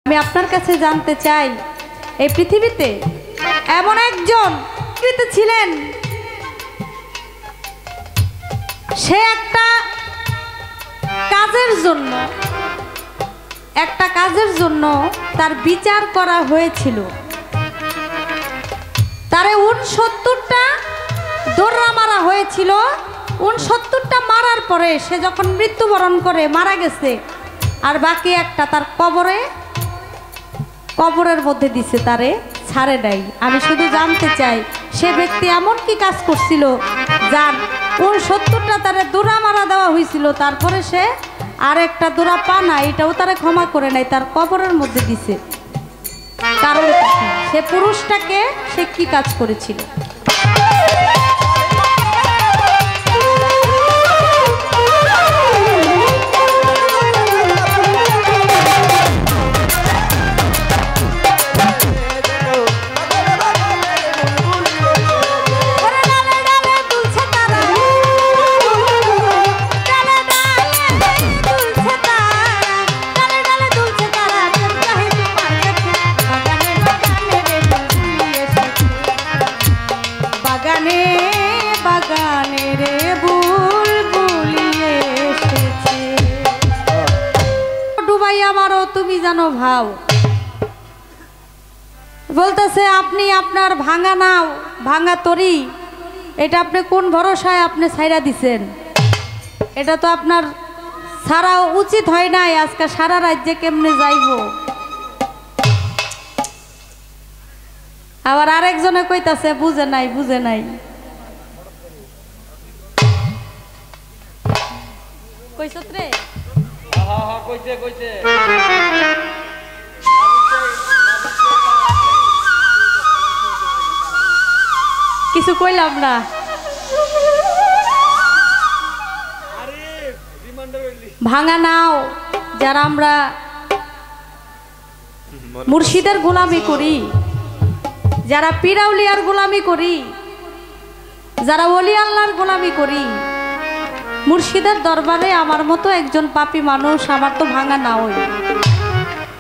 আমি আপনার কাছে জানতে চাই, এই পৃথিবীতে এমন একজন ছিলেন, সে একটা কাজের জন্য তার বিচার করা হয়েছিল। তারে 69টা দৌড়া মারা হয়েছিল। 69টা মারার পরে সে যখন মৃত্যুবরণ করে মারা গেছে, আর বাকি একটা তার কবরের মধ্যে দিছে, তারে ছাড়ে নাই। আমি শুধু জানতে চাই, সে ব্যক্তি এমন কি কাজ করছিল যার 69টা তারে দৌড়া মারা দেওয়া হয়েছিল, তারপরে সে আর একটা দৌড়া পা না, এটাও তারে ক্ষমা করে নাই, তার কবরের মধ্যে দিছে। কারণ সে পুরুষটাকে সে কি কাজ করেছিল? তুমি জানো ভাও বলতেছে, আপনি আপনার ভাঙা নাও, ভাঙা তরি, এটা আপনি কোন ভরসায় আপনি ছাইরা দিছেন? এটা তো আপনার ছাড়া উচিত হয় নাই। আজকে সারা রাজ্যে কেমনে যাইব? আবার আরেকজনে কইতাছে, বুঝে নাই কইছত রে, কিছু কইলাম না। ভাঙা নাও যারা আমরা মুর্শিদের গোলামি করি, যারা পীরাউলিয়ার গোলামি করি, যারা ওলি আল্লাহর গোলামি করি, মুর্শিদের দরবারে আমার মতো একজন পাপী মানুষ, আমার তো ভাঙা নাওই।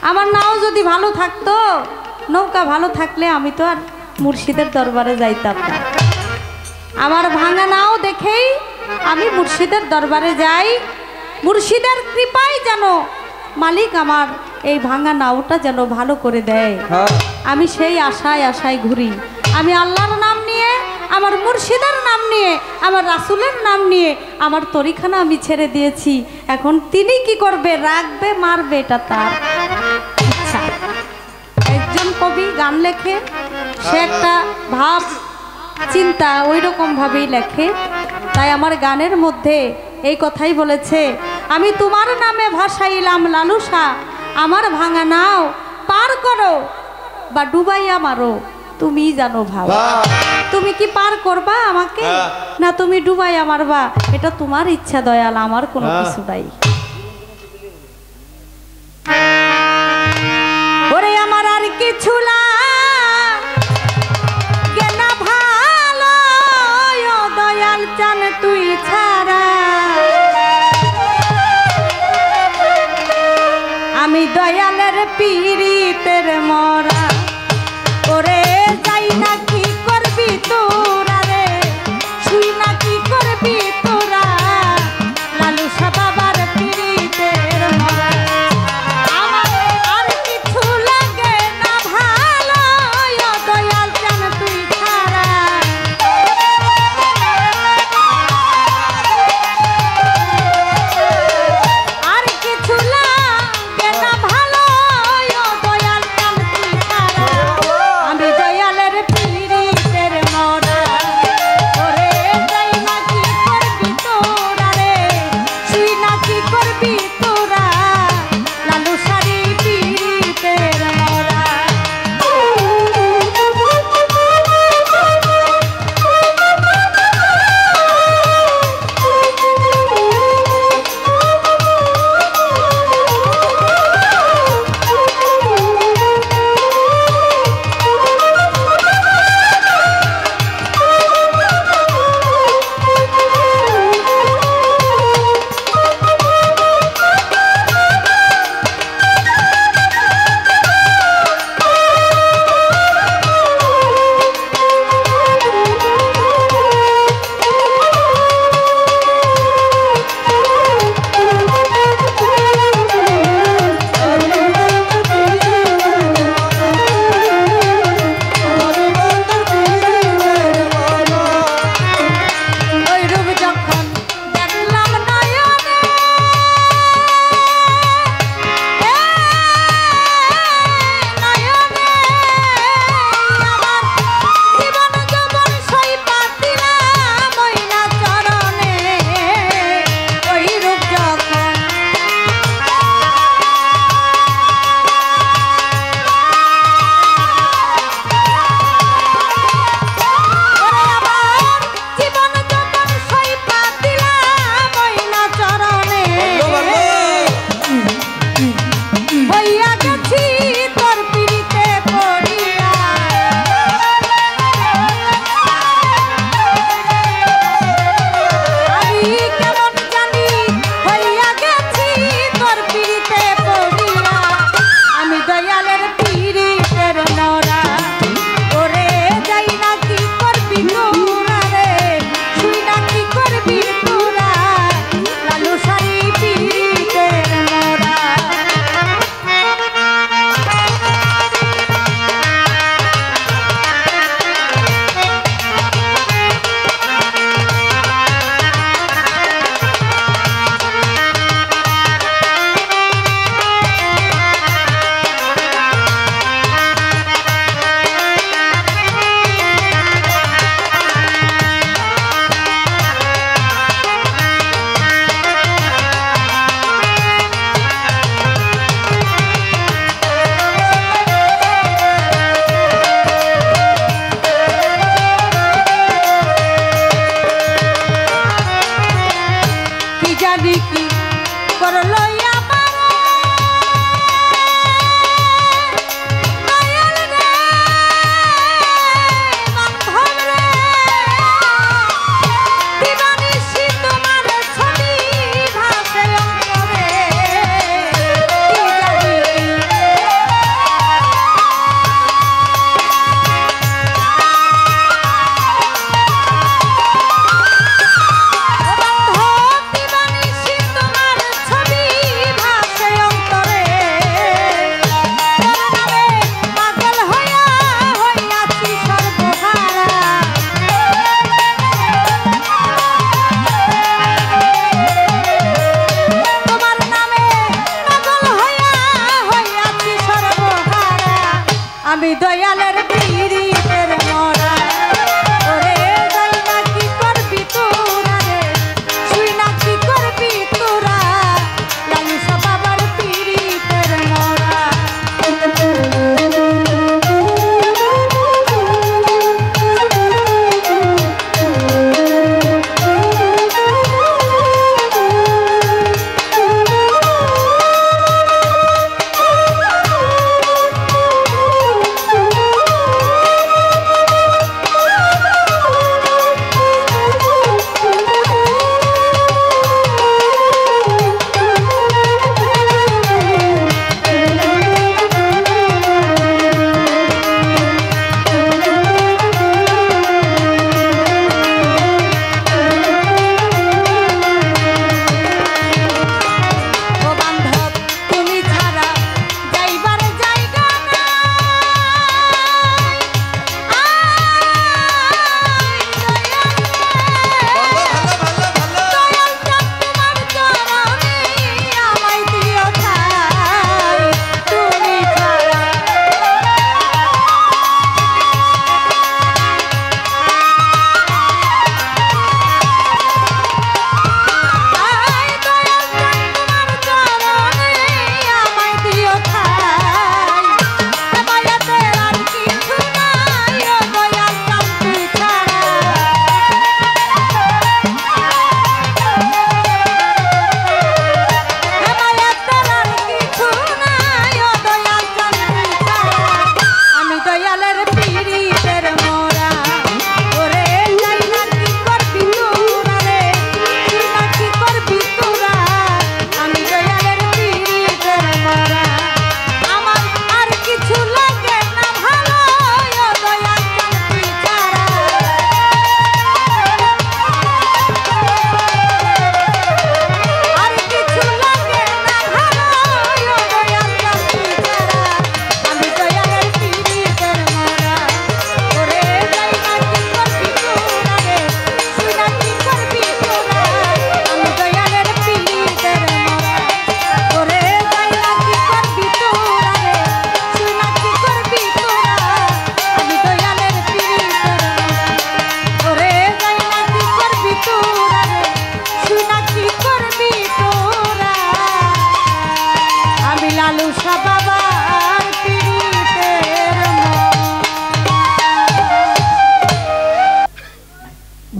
আমার নাও যদি ভালো থাকতো, নৌকা ভালো থাকলে আমি তো আর মুর্শিদের দরবারে যাইতাম না। আমার ভাঙা নাও দেখেই আমি মুর্শিদের দরবারে যাই। মুর্শিদের কৃপায় যেন মালিক আমার এই ভাঙা নাওটা যেন ভালো করে দেয়, আমি সেই আশায় ঘুরি। আমি আল্লাহর নাম নিয়ে, আমার মুর্শিদের নাম নিয়ে, আমার রাসূলের নাম নিয়ে আমার তরিখানা আমি ছেড়ে দিয়েছি। এখন তিনি কি করবে, রাখবে মারবে, এটা তার ইচ্ছা। একজন কবি গান লেখে, সে একটা ভাব চিন্তা ওই রকম ভাবেই লেখে। তাই আমার গানের মধ্যে এই কথাই বলেছে, আমি তোমার নামে ভাসাইলাম লালুসা, আমার ভাঙা নাও পার করো বা ডুবাইয়া মারো, তুমি জানো ভাবা। তুমি কি পার করবা আমাকে, না তুমি ডুবাইয়া মারবা, এটা তোমার ইচ্ছা দয়াল, আমার কোনো কিছু নাই। ওরে আমার আর কিছু চান তুই ছাড়া, আমি দয়ালের পীড়িতের মরা। ওরে যাই না কি করবি তোরা রে, শুই না কি করবি তোরা, লালুসা বাবার পীড়িতের মরা। আমার আর কিছু লাগে না ভালো, দয়াল চান তুই ছাড়া। আর কিছু লাগে না ভালো, দয়াল চান তুই ছাড়া। আমি দয়ালের পীড়িতের মরা ওরে যাই না কি করবি তোরা রে শুই না কি করবি তোরা লালুসা বাবার পীড়িতের মরা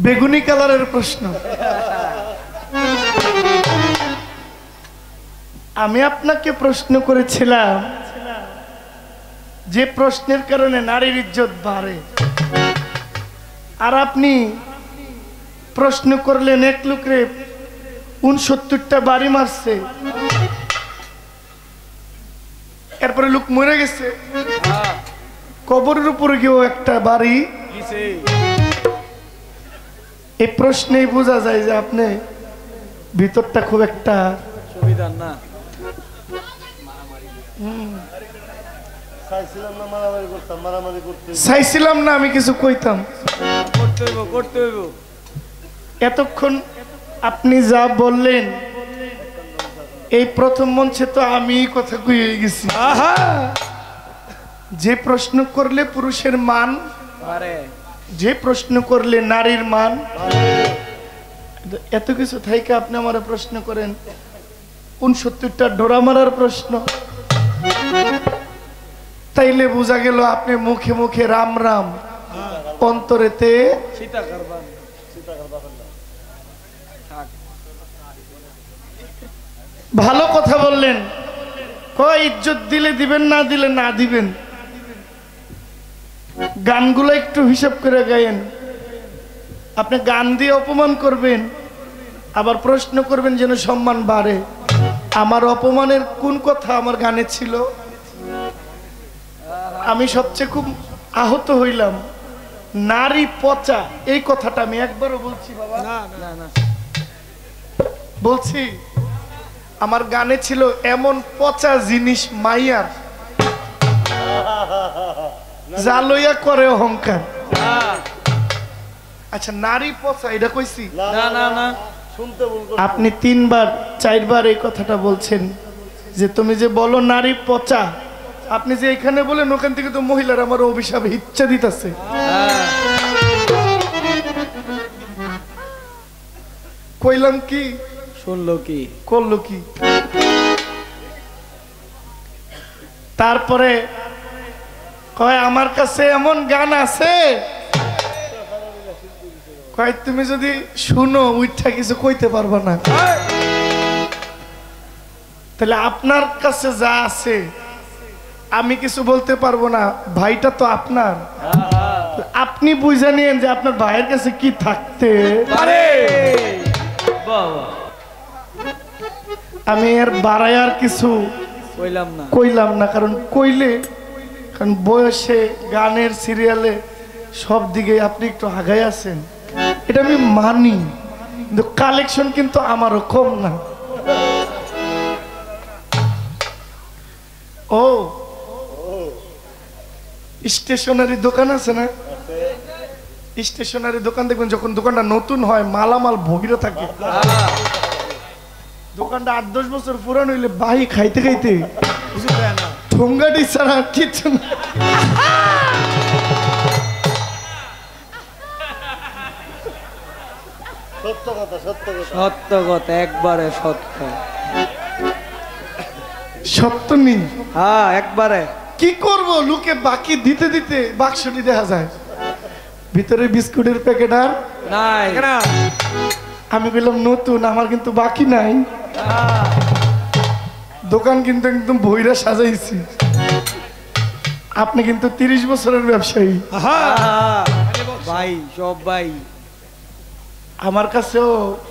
বেগুনি কালারের প্রশ্ন আমি আপনাকে প্রশ্ন করেছিলাম যে প্রশ্নের কারণে নারীর ইজ্জত বাড়ে আর আপনি প্রশ্ন করলেন এক লোকরে ৬৯টা বাড়ি মারছে এরপরে লোক মরে গেছে কবরের উপরে গিয়েও একটা বাড়ি এই প্রশ্নেই বোঝা যায় যে আপনি ভিতরটা খুব একটা সুবিধার না চাইছিলাম না আমি কিছু কইতাম এতক্ষণ আপনি যা বললেন এই প্রথম মঞ্চে তো আমি কথা কইয়ে গেছি যে প্রশ্ন করলে পুরুষের মান যে প্রশ্ন করলে নারীর মান এত কিছু থেকে আপনি আমার প্রশ্ন করেন ৬৯টা ডোরা মারার প্রশ্ন তাইলে বোঝা গেল আপনি মুখে মুখে রাম রাম অন্তরেতে ভালো কথা বললেন কয় ইজ্জত দিলে দিবেন না দিলে না দিবেন গানগুলো একটু হিসাব করে গায়েন আপনি গান দিয়ে অপমান করবেন আবার প্রশ্ন করবেন যেন সম্মান বাড়ে আমার অপমানের কোন কথা আমার গানে ছিল আমি সবচেয়ে খুব আহত হইলাম নারী পচা এই কথাটা আমি একবারও বলছি বাবা না বলছি আমার গানে ছিল এমন পচা জিনিস মাইয়ার যা লইয়া করে অহংকার আচ্ছা নারী পচা এটা কইছি না শুনতে আপনি 3 বার 4 বার এই কথাটা বলছেন যে তুমি যে বলো নারী পচা আপনি যে এখানে বলেন ওখান থেকে তো মহিলার আমার অভিশাপ ইচ্ছা দিতেছে। কইলাম কি শুনলো কি করলো কি? তারপরে কয় আমার কাছে এমন গান আছে, কয় তুমি যদি শুনো উইঠা কিছু কইতে পারবা না। তাহলে আপনার কাছে যা আছে আমি কিছু বলতে পারবো না, ভাইটা তো আপনার, আপনি বুঝে নিন যে আপনার ভাইয়ের কাছে কি থাকতে পারে। আমি এর বাড়ায় আর কিছু কইলাম না, কারণ কইলে কারণ বয়সে গানের সিরিয়ালে সব দিকে আপনি একটু আগায় আছেন, এটা আমি মানি, কিন্তু কালেকশন কিন্তু আমারও কম না। ও স্টেশনারি দোকান আছে না, স্টেশনারি দোকান দেখবেন যখন দোকানটা নতুন হয় মালামাল ভগিরে থাকে, দোকানটা 8-10 বছর পুরানো হইলে বাহি খাইতে খাইতে ঠোঙ্গাটি ছাড়া কিছু না। সত্য কথা, একবারে সত্য, সত্য নেই। হ্যাঁ একবারে। কি করব, লোকে বাকি দিতে দিতে বাক্সটি দেখা যায়, ভিতরে বিস্কুটের প্যাকেট আর নাই। আমি বললাম নতুন, আমার কিন্তু বাকি নাই, দোকান কিন্তু একদম ভৈরা সাজাইছি। আপনি কিন্তু 30 বছরের ব্যবসায়ী, ভাই সব ভাই আমার কাছেও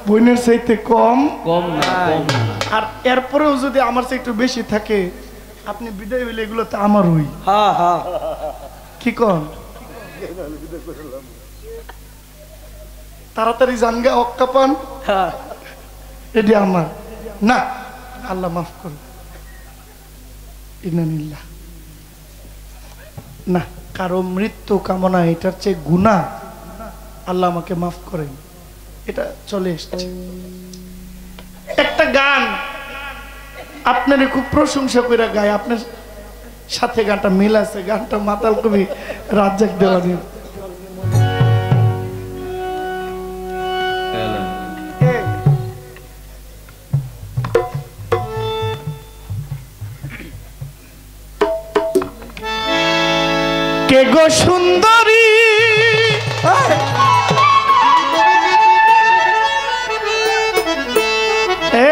বোনের চাইতে কম কম না। আর এরপরেও যদি আমার চেয়ে একটু বেশি থাকে, আপনি বিদায় হইলে এগুলো তো আমারই। হ্যাঁ হ্যাঁ, কি কন? তাড়াতাড়ি জানগা অক্কা পান, এটি আমার না, আল্লাহ মাফ করুন, ইন্নালিল্লাহ। না, কারো মৃত্যু কামনা এটার চেয়ে গুনাহ, আল্লাহ আমাকে মাফ করেন, এটা চলে এসছে। একটা গান আপনার খুব প্রশংসা করে গায়, আপনার সাথে গানটা মিল আছে, গানটা মাতাল কবি রাজ্জাক দেওয়ানি। কে গো সুন্দরী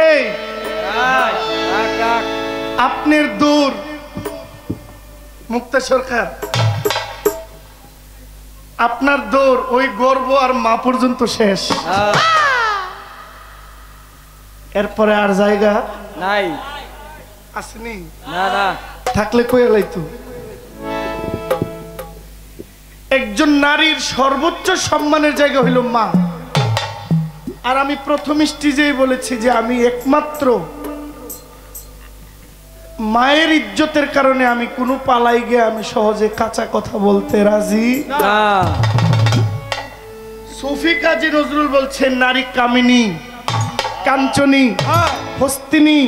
এই আপনার দূর মুক্তা সরকার, আপনার দৌড় ওই গর্ব আর মা পর্যন্ত শেষ, এরপরে আর জায়গা নাই, আসেনি। না না, থাকলে কই লাইতো। একজন নারীর সর্বোচ্চ সম্মানের জায়গা হইল মা, আর আমি প্রথম স্টেজেই বলেছি যে আমি একমাত্র মায়ের ইজ্জতের কারণে আমি কোনো পালাই গিয়ে আমি সহজে কাঁচা কথা বলতে রাজি না। সুফি কাজী নজরুল বলছেন, নারী কামিনী, কাঞ্চনী, হস্তিনী,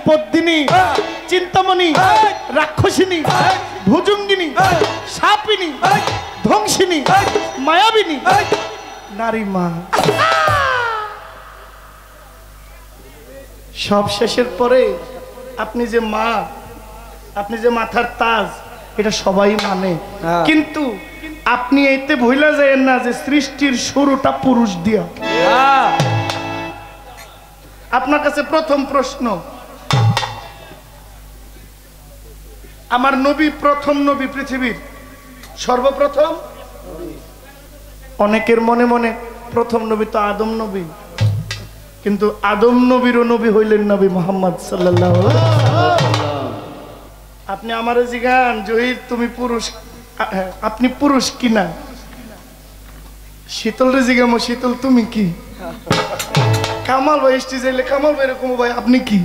পদ্মিনী, চিন্তামণি, রাক্ষসিনী, ভুজুঙ্গিনী, সাপিনী, ধ্বংসিনী, মায়াবিনী, নারী মা। সব শেষের পরে আপনি যে মা, আপনি যে মাথার তাজ, এটা সবাই মানে, কিন্তু আপনি এতে ভুলা যায় না যে সৃষ্টির শুরুটা পুরুষ দিয়া। আপনার কাছে প্রথম প্রশ্ন, আমার নবী প্রথম নবী, পৃথিবীর সর্বপ্রথম। অনেকের মনে মনে প্রথম নবী তো আদম নবী, কিন্তু আদম নবীরও নবী হইলেন নবী মুহাম্মদ সাল্লাল্লাহু আলাইহি ওয়াসাল্লাম। আপনি আমারে জিগান জহির তুমি পুরুষ, আপনি পুরুষ কিনা? শীতল রে জিগামো, শীতল তুমি কি? কামাল ভাই স্টেজে এলে কামাল ভাই এরকম, ভাই আপনি কি?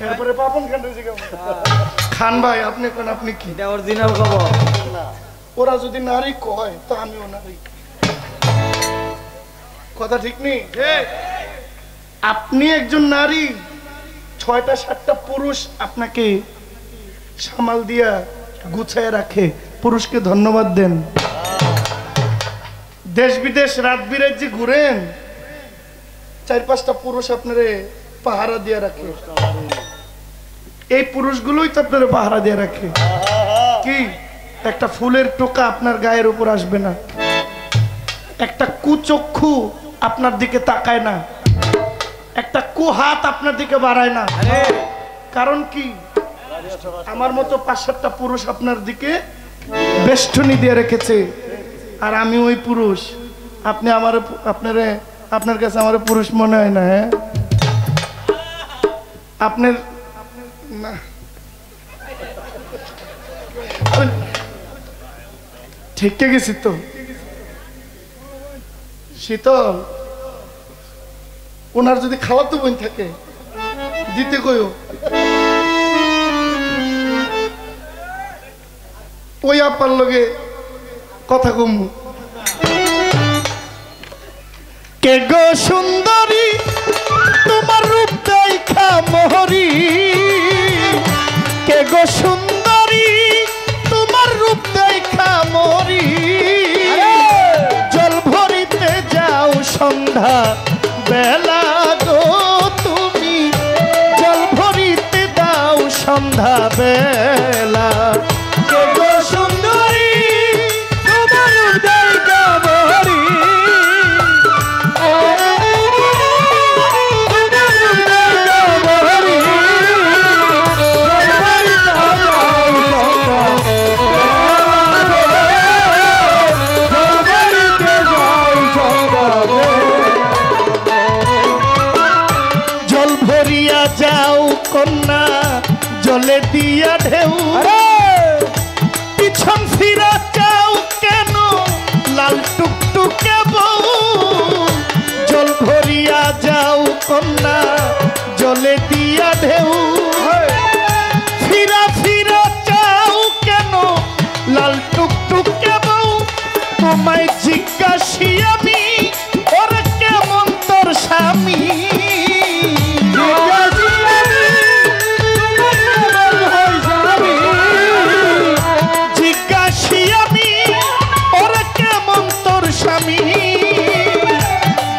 এরপরে পাপন খান রে জিগামো, খান ভাই আপনি কোন, আপনি কি? এটা অরিজিনাল খবর। ওরা যদি নারী কয় তো আমিও নারী, কথা ঠিক নেই? আপনি একজন নারী, 6টা 7টা পুরুষ আপনাকে সামাল দিয়া গুছায় রাখে, পুরুষকে ধন্যবাদ দেন। দেশ বিদেশ রাত বিরাত যে ঘুরেন, 4-5টা পুরুষ আপনারে পাহারা দিয়ে রাখে। এই পুরুষগুলোই তো আপনারে পাহারা দিয়ে রাখে। কি একটা ফুলের টোকা আপনার গায়ের উপর আসবে না, একটা কুচক্ষু আপনার দিকে তাকায় না, একটা কুহাত আপনার দিকে বাড়ায় না। কারণ কি? আমার মতো 5-7টা পুরুষ আপনার দিকে বেষ্টনী দিয়ে রেখেছে, আর আমি ওই পুরুষ। আপনি আমার আপনার কাছে আমার পুরুষ মনে হয় না? হ্যাঁ, আপনার না, ঠিক গেছি তো। শীতল, ওনার যদি খাওয়াতো বোন থাকে দিতে কইও। ওই আপার লগে কথা কমু। কে গো সুন্দরী তোমার রূপ দেখা মোহরি, কে গো সুন্দরী তোমার রূপ দেখা মোহরি। জল ভরিতে যাও সন্ধ্যা বেলা গো তুমি, জল ভরিতে দাও সন্ধ্যা বেলা। কে গো সুন্দরী তোমার রূপ দেখা মোহরি, যাও কন্যা জলে দিয়া ঢেউ, পিছন ফিরা যাও কেন লাল টুকটুকে বউ। জল ভরিয়া যাও কন্যা জলে দিয়া ঢেউ, ফিরা ফিরা যাও কেন লাল টুকটুকে বউ। তোমায় জিজ্ঞাসি আমি ওরে কেমন তোর স্বামী,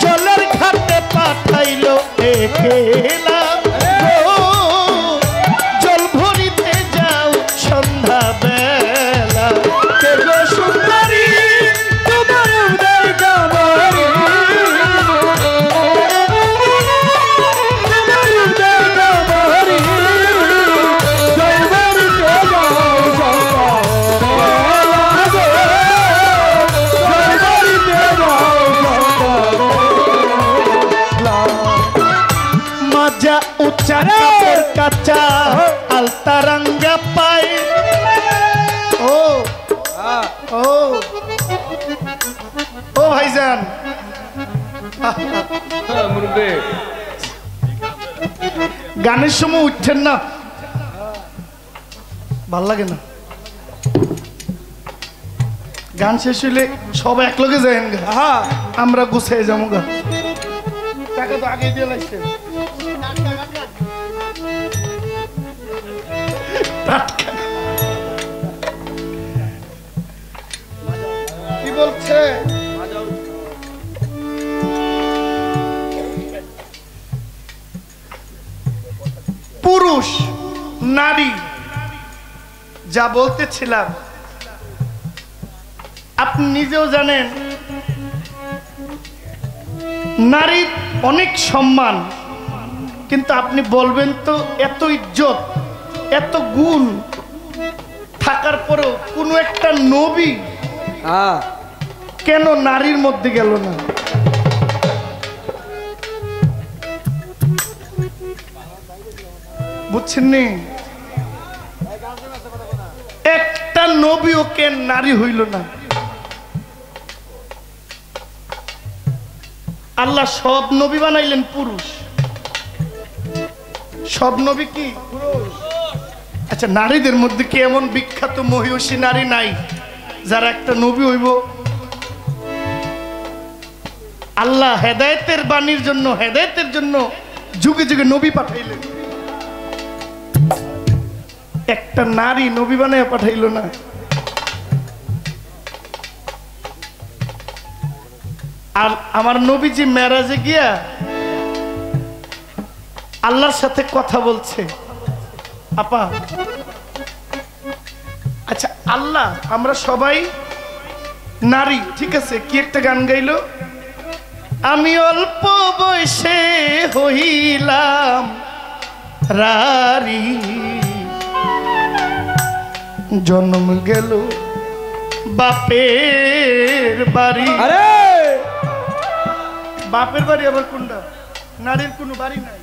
জলের ঘাটে পাঠাইলো একেলা। জল ভরিতে যাও সন্ধ্যা বেলা, কে গো সুন্দরী তোমার উদয় গাবরি, তোমার উদয় গাবরি। জল ভরিতে মাজা উচ্চা কাপড় কাঁচা আলতা রঙ্গা পাই। ও ও ও ভাইজান, গানের সময় উঠছেন না, ভাল লাগে না। গান শেষ হইলে সব একলগে যাইন গা, আমরা গুছাই যাবো গা। টাকা তো আগে দিয়ে লাগছে। কি বলছে? পুরুষ নারী যা বলতেছিলাম আপনি নিজেও জানেন, নারীর অনেক সম্মান, কিন্তু আপনি বলবেন তো এত ইজ্জত এত গুণ থাকার পরেও কোনো একটা নবী কেন নারীর মধ্যে গেল না? বুঝছেন নি? একটা নবীও কেন নারী হইল না? আল্লাহ সব নবী বানাইলেন পুরুষ, সব নবী কি পুরুষ? আচ্ছা, নারীদের মধ্যে কি এমন বিখ্যাত মহিষী নারী নাই যারা একটা নবী হইব? আল্লাহ হেদায়েতের বাণীর জন্য, হেদায়েতের জন্য যুগে যুগে নবী পাঠাইলেন। একটা নারী নবী বানায় পাঠাইলো না। আর আমার নবীজি মেরাজে গিয়া আল্লাহর সাথে কথা বলছে। আপা আচ্ছা, আল্লাহ আমরা সবাই নারী, ঠিক আছে, কি একটা গান গাইলো, আমি অল্প বয়সে হইলাম রারি, জন্ম গেল বাপের বাড়ি। আরে বাপের বাড়ি আবার কোনটা? নারীর কোনো বাড়ি নাই।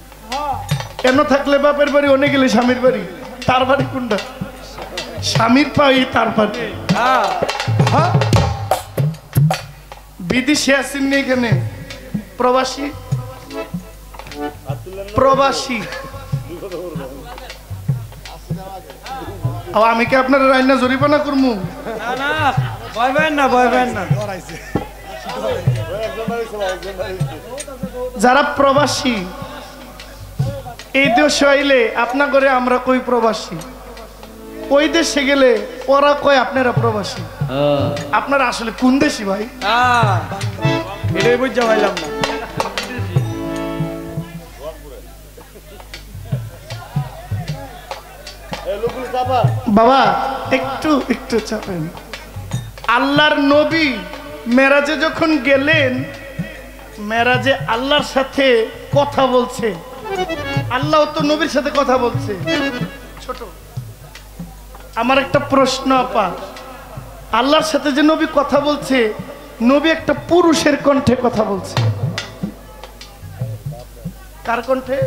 কেন থাকলে বাপের বাড়ি, অনেক গেলে স্বামীর বাড়ি। তার বাড়ি কোনটা? স্বামীর পাই তার বাড়ি। হ্যাঁ, বিদেশে আসেননি এখানে, প্রবাসী প্রবাসী। আমি কি আপনার রান্না জরিমানা করবো? না না, ভয় পেন না, ভয় পেন না। যারা প্রবাসী এই দেশে আইলে আপনা করে আমরা কই প্রবাসী, ওই দেশে গেলে ওরা কয় আপনারা প্রবাসী। আপনারা আসলে কোন দেশি ভাই? এটাই বুঝতে পারলাম না। বাবা একটু একটু চাপেন। আল্লাহর নবী মেরাজে যখন গেলেন, মেরাজে আল্লাহর সাথে কথা বলছে। আল্লাহ তো নবীর সাথে কথা বলছে। ছোট আমার একটা প্রশ্ন আপা, আল্লাহর সাথে যে নবী কথা বলছে, নবী একটা পুরুষের কণ্ঠে কথা বলছে। কার কণ্ঠে?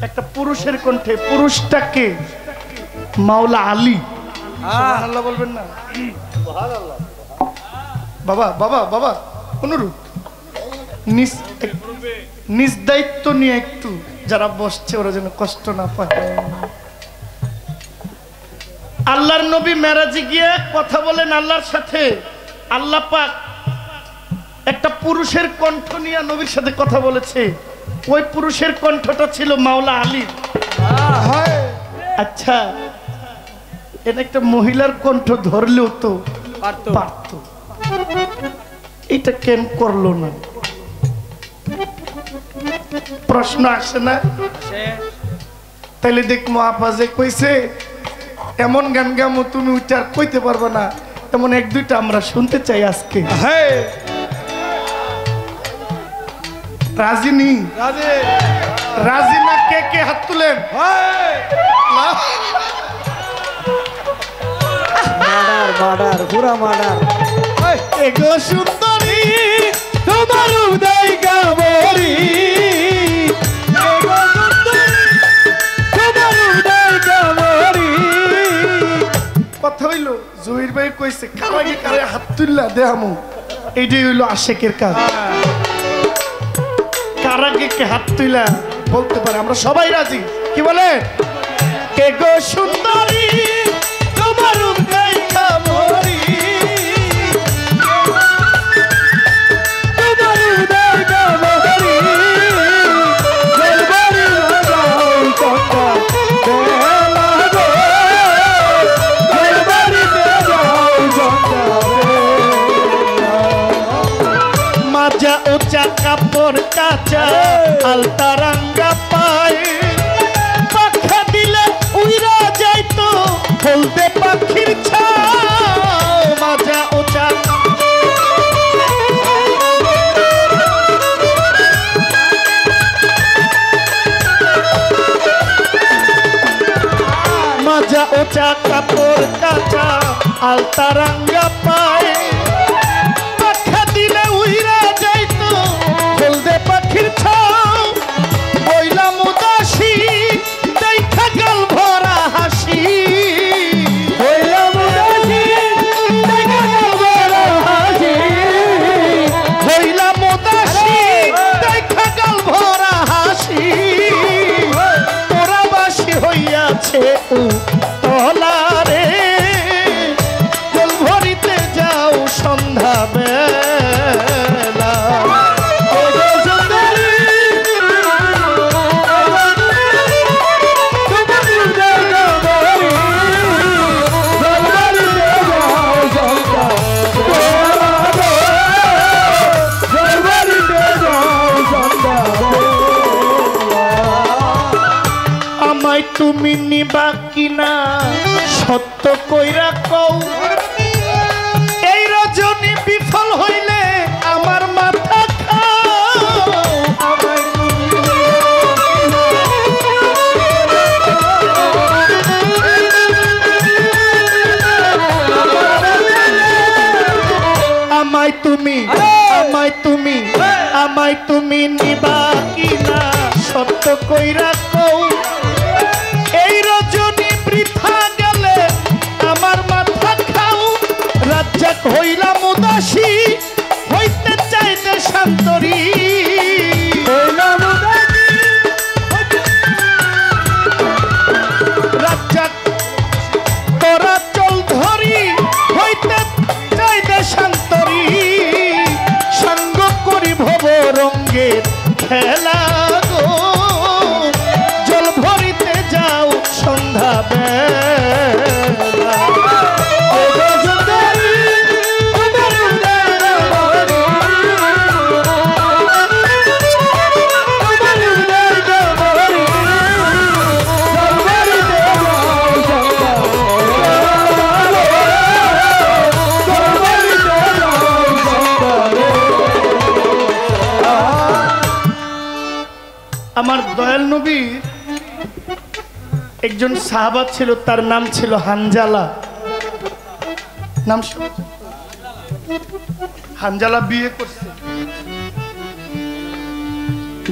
একটা পুরুষের কণ্ঠে। পুরুষটাকে মাওলা আলী। সুবহানাল্লাহ বলবেন না? বাবা বাবা বাবা অনুরোধ, নিজ দায়িত্ব নিয়ে একটু যারা বসছে ওরা যেন কষ্ট না পায়। আল্লাহর নবী মেরাজে গিয়ে কথা বলেন আল্লাহর সাথে। আল্লাহ পাক একটা পুরুষের কণ্ঠ নিয়ে নবীর সাথে কথা বলেছে। ওই পুরুষের কণ্ঠটা ছিল মাওলা আলী। আচ্ছা, এটা একটা মহিলার কণ্ঠ ধরলেও তো পারত, এটা কেন করলো না? প্রশ্ন আসে না? তাইলে দেখবো আপা যে কইছে এমন গান গামো তুমি উচ্চার কইতে পারবে না, এমন এক দুইটা আমরা শুনতে চাই আজকে। রাজিনী রাজিনা কে কে হাত তুলেন? মার্ডার মার্ডার পুরা মার্ডার। এগো সুন্দরী তোমার উদয় গাবরি, তোমার উদয় গাবরি। কথা হইলো জহির ভাই কইছে কারাগে কারে হাত তুললা দেহামু, এইটাই হইলো আশেকের কাজ। কারাগে কে হাত তুইলা বলতে পারে, আমরা সবাই রাজি। কি বলে? কে গো সুন্দরী তোমার উদয় গাবরি, তোমার উদয় গাবরি, গলবরি লাগাও চক্কা বেলা গো, গলবরি লাগাও চক্কা বেলা। মাজা উচা কাপড় কাঁচা আলতা রাঙ্গা পায়, পাখা দিলে উইরা যাইতো হলদে পাখির ছাও। মাজা উচা মাজা উচা কাপড় কাঁচা আলতা রাঙ্গা পায়, পাখা দিলে উইরা যাইতো হলদে পাখির ছাও। বইলা মুদাসি দেখা গাল ভরা হাসি, হইলা মুদাসি দেখা গাল ভরা হাসি, বইলা মুদাসি দেখা গাল ভরা হাসি। তোরা বাসি হইয়াছে তলারে, জল ভরিতে যাও তুমি নিবা কিনা সত্য কইরা কও, এই রজনী বিফল হইলে আমার মাথা খাও। আমায় তুমি আমায় তুমি নিবা কিনা সত্য কইরা কও, এই রজনী বৃথা গেলে আমার মাথা খাও। রাজ্জাক হইলাম উদাসী, হইতে চাইতে শান্তরী। রাজ্জাক তোরা চল ধরি, হইতে চাইতে শান্তরী। সঙ্গ করি ভব রঙ্গের খেলা গো, জল ভরিতে যাও সন্ধ্যা বেলা। আমার দয়াল নবীর একজন সাহাবা ছিল, তার নাম ছিল হানজালা। নাম শুনেছেন? হানজালা বিয়ে করছে।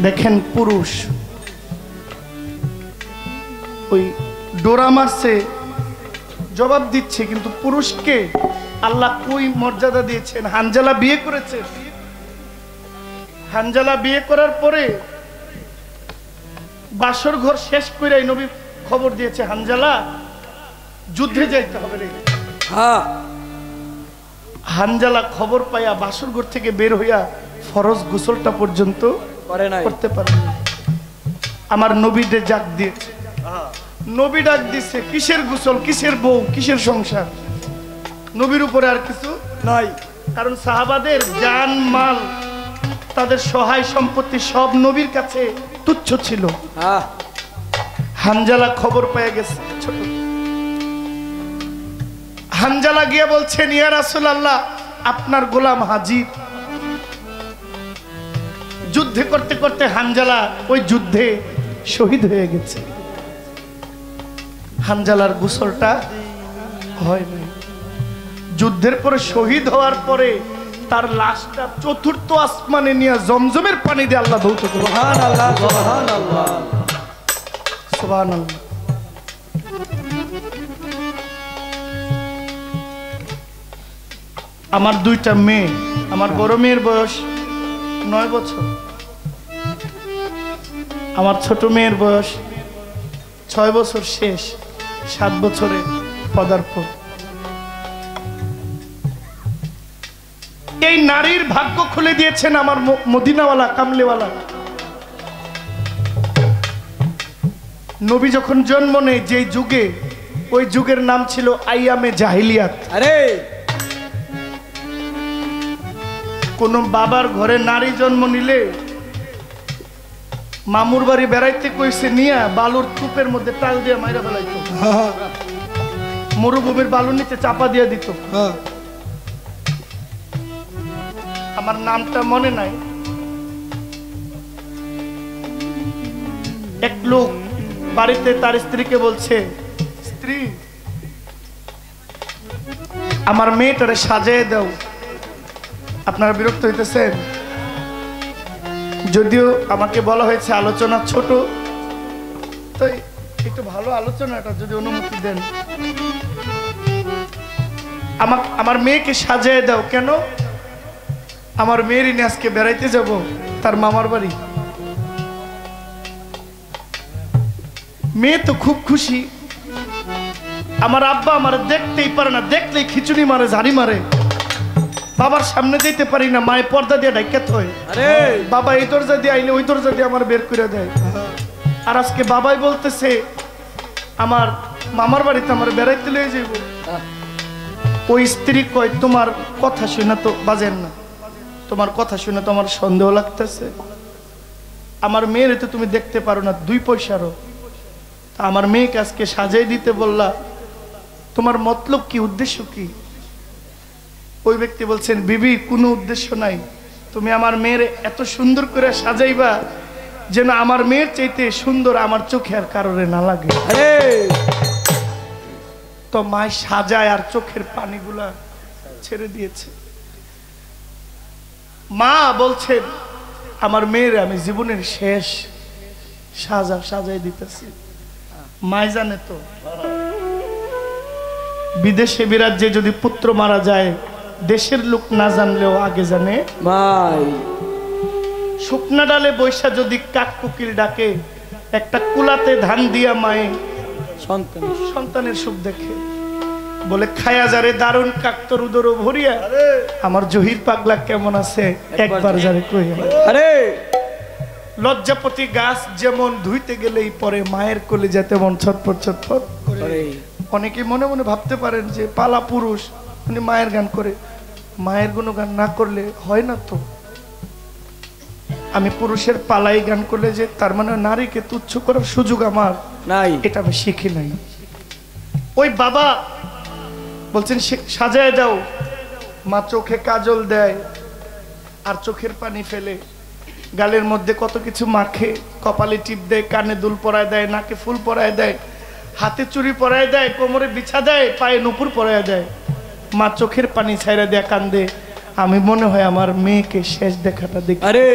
দেখেন পুরুষ ওই ডোরা মারছে, জবাব দিচ্ছে, কিন্তু পুরুষকে আল্লাহ কই মর্যাদা দিয়েছেন। হানজালা বিয়ে করেছে। হানজালা বিয়ে করার পরে বাসর ঘর শেষ করে নবী খবর দিয়েছে, হানজালা যুদ্ধে যাইতে হবে রে। হানজালা খবর পাইয়া বাসর ঘর থেকে বের হইয়া ফরজ গোসলটা পর্যন্ত করতে পারে। আমার নবীদের ডাক দিয়েছে, নবী ডাক দিচ্ছে, কিসের গোসল, কিসের বউ, কিসের সংসার? নবীর উপরে আর কিছু নাই, কারণ সাহাবাদের জান মাল, তাদের সহায় সম্পত্তি সব নবীর কাছে তুচ্ছ ছিল। হানজালা খবর পেয়ে গেছে। ছোট হানজালা গিয়ে বলছেন, ইয়া রাসূলুল্লাহ, আপনার গোলাম হাজির। যুদ্ধে করতে করতে হানজালা ওই যুদ্ধে শহীদ হয়ে গেছে। হানজালার গোসলটা হয় নাই। যুদ্ধের পরে শহীদ হওয়ার পরে তার লাশটা চতুর্থ আসমানে নিয়ে জমজমের পানি দিয়ে আল্লাহ ধৌত করল। সুবহানাল্লাহ, সুবহানাল্লাহ, সুবহানাল্লাহ। আমার দুইটা মেয়ে, আমার বড় মেয়ের বয়স 9 বছর, আমার ছোট মেয়ের বয়স 6 বছর শেষ, 7 বছরে পদার্পণ। এই নারীর ভাগ্য খুলে দিয়েছেন আমার মদিনাওয়ালা কামলেওয়ালা। নবী যখন জন্ম নেয় যে যুগে, ওই যুগের নাম ছিল আইয়ামে জাহিলিয়াত। আরে কোন বাবার ঘরে নারী জন্ম নিলে মামুর বাড়ি বেড়াইতে কইছে নিয়া বালুর কূপের মধ্যে টাল দিয়ে মাইরা ফেলাইতো, মরুভূমির বালু নিচে চাপা দিয়ে দিত। আমার নামটা মনে নাই। এক লোক বাড়িতে তার স্ত্রীকে বলছে, স্ত্রী আমার মেয়েটারে সাজিয়ে দাও। আপনারা বিরক্ত হইতেছেন? যদিও আমাকে বলা হয়েছে আলোচনা ছোট, তাই একটু ভালো আলোচনাটা যদি অনুমতি দেন। আমার মেয়েকে সাজিয়ে দাও। কেন? আমার মেয়েরই নিয়ে আজকে বেড়াইতে যাব তার মামার বাড়ি। মেয়ে তো খুব খুশি। আমার আব্বা আমার দেখতেই পারে না, দেখলেই খিচুড়ি মারে, ঝাড়ি মারে। বাবার সামনে যেতে পারি না, মায়ের পর্দা দিয়ে ডাইকাত হয়। বাবা এই দরজা দিয়ে আইলে ওই দরজা দিয়ে আমার বের করে দেয়। আর আজকে বাবাই বলতেছে আমার মামার বাড়িতে আমার বেড়াইতে লয়ে যাইব। ওই স্ত্রী কয়, তোমার কথা শুনে তো বাজেন না, তোমার কথা শুনে তো আমার সন্দেহ লাগতেছে। আমার মেয়ের তো তুমি দেখতে পারো না, 2 পয়সারও। তা আমার মেয়েকে আজকে সাজাই দিতে বললা, তোমার মতলব কি, উদ্দেশ্য কি? ওই ব্যক্তি বলছেন, বিবি কোনো উদ্দেশ্য নাই, তুমি আমার মেয়ের এত সুন্দর করে সাজাইবা যেন আমার মেয়ের চাইতে সুন্দর আমার চোখে আর কারোরে না লাগে। তো মায় সাজায় আর চোখের পানিগুলা ছেড়ে দিয়েছে। মা বলছেন, আমার মেয়ের আমি জীবনের শেষ সাজাই দিতেছি। মাই জানে তো বিদেশে বিরাজ্যে যদি পুত্র মারা যায় দেশের লোক না জানলেও আগে জানে মাই। শুকনা ডালে বৈশা যদি কাক কুকিল ডাকে, একটা কুলাতে ধান দিয়া মায়ে সন্তানের সুখ দেখে। বলে খায়া যারে দারুণ কাকতর উদর ভরিয়া, আমার জহির পাগলা কেমন আছে একবার যারে কইয়া। আরে লজ্জাপতি গাছ যেমন ধুইতে গেলেই পরে মায়ের কলিজা তেমন ছটফট ছটফট। অনেকে মনে মনে ভাবতে পারেন যে পালা পুরুষ উনি মায়ের গান করে, মায়ের গুণগান না করলে হয় না তো। আমি পুরুষের পালাই গান করলে যে তার মানে নারীকে তুচ্ছ করার সুযোগ আমার নাই, এটা আমি শিখি নাই। ওই বাবা বলছেন সাজায় দাও। মা চোখে কাজল দেয় আর চোখের পানি ফেলে, গালের মধ্যে কত কিছু মাখে, কপালে টিপ দেয়, কানে দুল পরায় দেয়, নাকে ফুল পরায় দেয়, হাতে চুড়ি পরায় দেয়, কোমরে বিছা দেয়, পায়ে নুপুর পরায় দেয়। মা চোখের পানি ছাইরা দেয়া কান্দে। আমি মনে হয় আমার মেয়েকে শেষ দেখাটা দেখি। আরে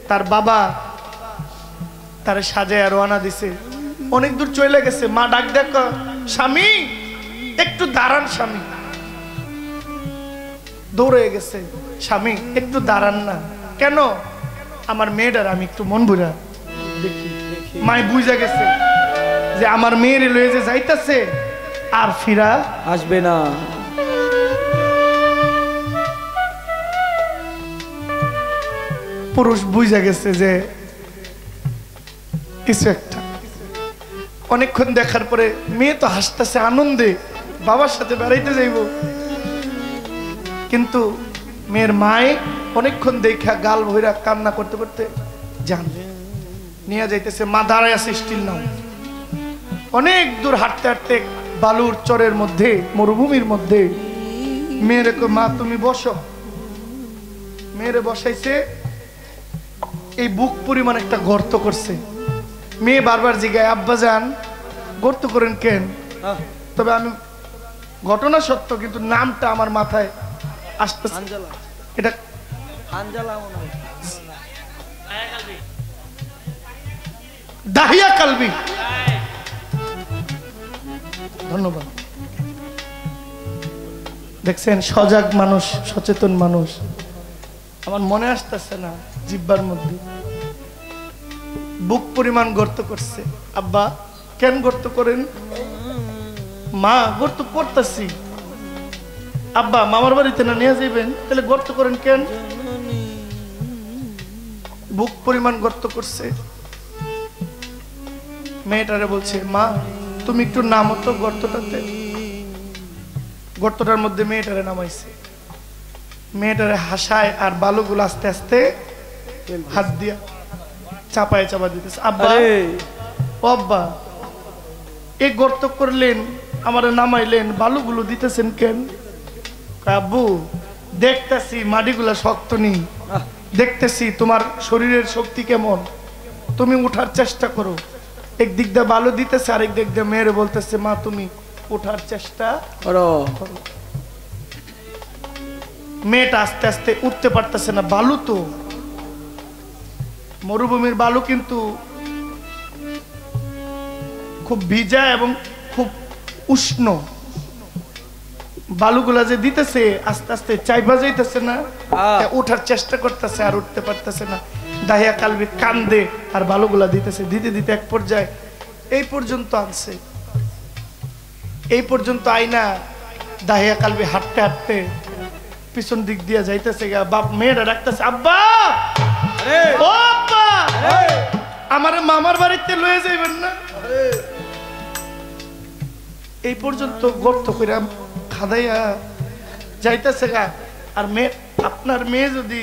তার বাবা তারে সাজায় রওনা দিছে, অনেক দূর চলে গেছে। মা ডাক দেখ, স্বামী একটু দাঁড়ান। স্বামী দৌড়ে গেছে, স্বামী একটু দাঁড়ান না। কেন? আমার মেয়েটার আমি একটু মন বুঝা দেখি। মাই বুঝা গেছে যে আমার মেয়ের লয়ে যে যাইতাছে আর ফিরা আসবে না। পুরুষ বুঝা গেছে যে কিছু একটা। অনেকক্ষণ দেখার পরে মেয়ে তো হাসতেছে আনন্দে, বাবার সাথে বেড়াইতে যাইব। কিন্তু মেয়ের মায়ে অনেকক্ষণ দেখা গাল ভইরা কান্না করতে করতে যান নিয়ে যাইতেছে। মা দাঁড়ায় আছে স্টিল নাও। অনেক দূর হাঁটতে হাঁটতে বালুর চরের মধ্যে, মরুভূমির মধ্যে মেয়েরে কই, মা তুমি বসো। মেয়েরে বসাইছে, এই বুক পরিমাণ একটা গর্ত করছে। মেয়ে বারবার জিগায়, আব্বা যান গর্ত করেন কেন? তবে আমি ঘটনা সত্য, কিন্তু নামটা আমার মাথায় আসতেছে। এটা দাহিয়া কালবি। ধন্যবাদ। দেখছেন সজাগ মানুষ, সচেতন মানুষ। আমার মনে আসতেছে না জিব্বার মধ্যে। বুক পরিমাণ গর্ত করছে। আব্বা কেন গর্ত করেন? মা গর্ত করতেছি। আব্বা মামার বাড়িতে না নিয়ে যাইবেন, তাহলে গর্ত করেন কেন? বুক পরিমাণ গর্ত করছে। মেয়েটারে বলছে, মা তুমি একটু নামো তো গর্তটাতে। গর্তটার মধ্যে মেয়েটারে নামাইছে। মেয়েটারে হাসায় আর বালুগুলো আস্তে আস্তে হাত দিয়া চাপায় চাপা দিতেছে। আব্বা ও আব্বা, এই গর্ত করলেন, আমারে নামাইলেন, বালুগুলো দিতেছেন কেন? আব্বু দেখতেছি মাটিগুলা শক্ত নেই, দেখতেছি তোমার শরীরের শক্তি কেমন, তুমি উঠার চেষ্টা করো। একদিক দিয়ে বালু দিতেছে, আরেক দিক দিয়ে মেয়েরে বলতেছে, মা তুমি উঠার চেষ্টা করো। মেয়েটা আস্তে আস্তে উঠতে পারতেছে না। বালু তো মরুভূমির বালু, কিন্তু খুব ভিজা এবং খুব উষ্ণ। বালুগুলা যে দিতেছে আস্তে আস্তে চাইবা যাইতেছে না, উঠার চেষ্টা করতেছে আর উঠতে পারতেছে না। দাহিয়া কালবি কান্দে আর বালুগুলা দিতেছে। দিতে দিতে এক পর্যায়ে এই পর্যন্ত আনছে। এই পর্যন্ত আইনা দাহিয়া কালবি হাঁটতে হাঁটতে পিছন দিক দিয়ে যাইতেছে। বাপ মেয়েরা ডাকতেছে, আব্বা ও আব্বা, আমার মামার বাড়িতে লয়ে যাইবেন না? এই পর্যন্ত গর্ত করে খাদাইয়া যাইতেছে গা। আর মেয়ে, আপনার মেয়ে যদি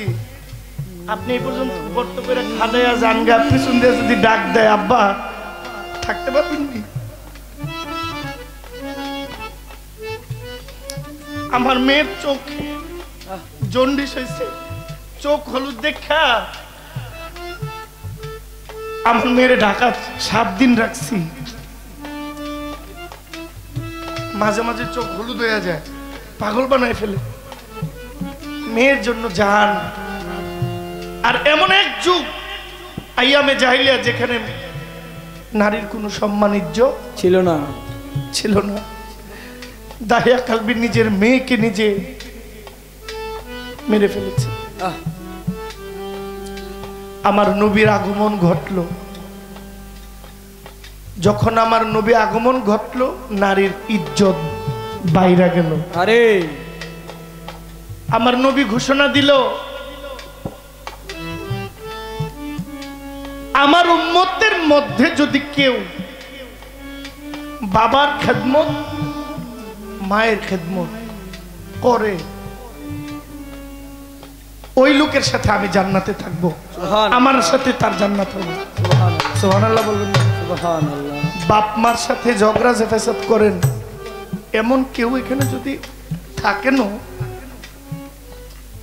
আপনি এই পর্যন্ত গর্ত করে খাদাইয়া যান গা, পিছন দিয়ে যদি ডাক দেয়, আব্বা থাকতে পারবেন নি? আমার মেয়ের চোখ জন্ডিস হয়েছে, চোখ হলুদ দেখা আমার মেয়ের ঢাকা 7 দিন রাখছি। মাঝে মাঝে চোখ হলুদ হয়ে যায়, পাগল বানায় ফেলে। মেয়ের জন্য জান। আর এমন এক যুগ আইয়ামে জাহিলিয়া যেখানে নারীর কোনো সম্মান ইজ্জত ছিল না। দাহিয়া কালবি নিজের মেয়েকে নিজে মেরে ফেলেছে। আমার নবীর আগমন ঘটলো। যখন আমার নবী আগমন ঘটলো, নারীর ইজ্জত বাইরে গেল। আরে আমার নবী ঘোষণা দিল, আমার উম্মতের মধ্যে যদি কেউ বাবার খেদমত, মায়ের খেদমত করে, ওই লোকের সাথে আমি জান্নাতে থাকবো, আমার সাথে তার জান্নাত হবে। সুবহানাল্লাহ বলবেন না? সুবহানাল্লাহ। বাপ মার সাথে ঝগড়া ফেসাদ করেন এমন কেউ এখানে যদি থাকেন,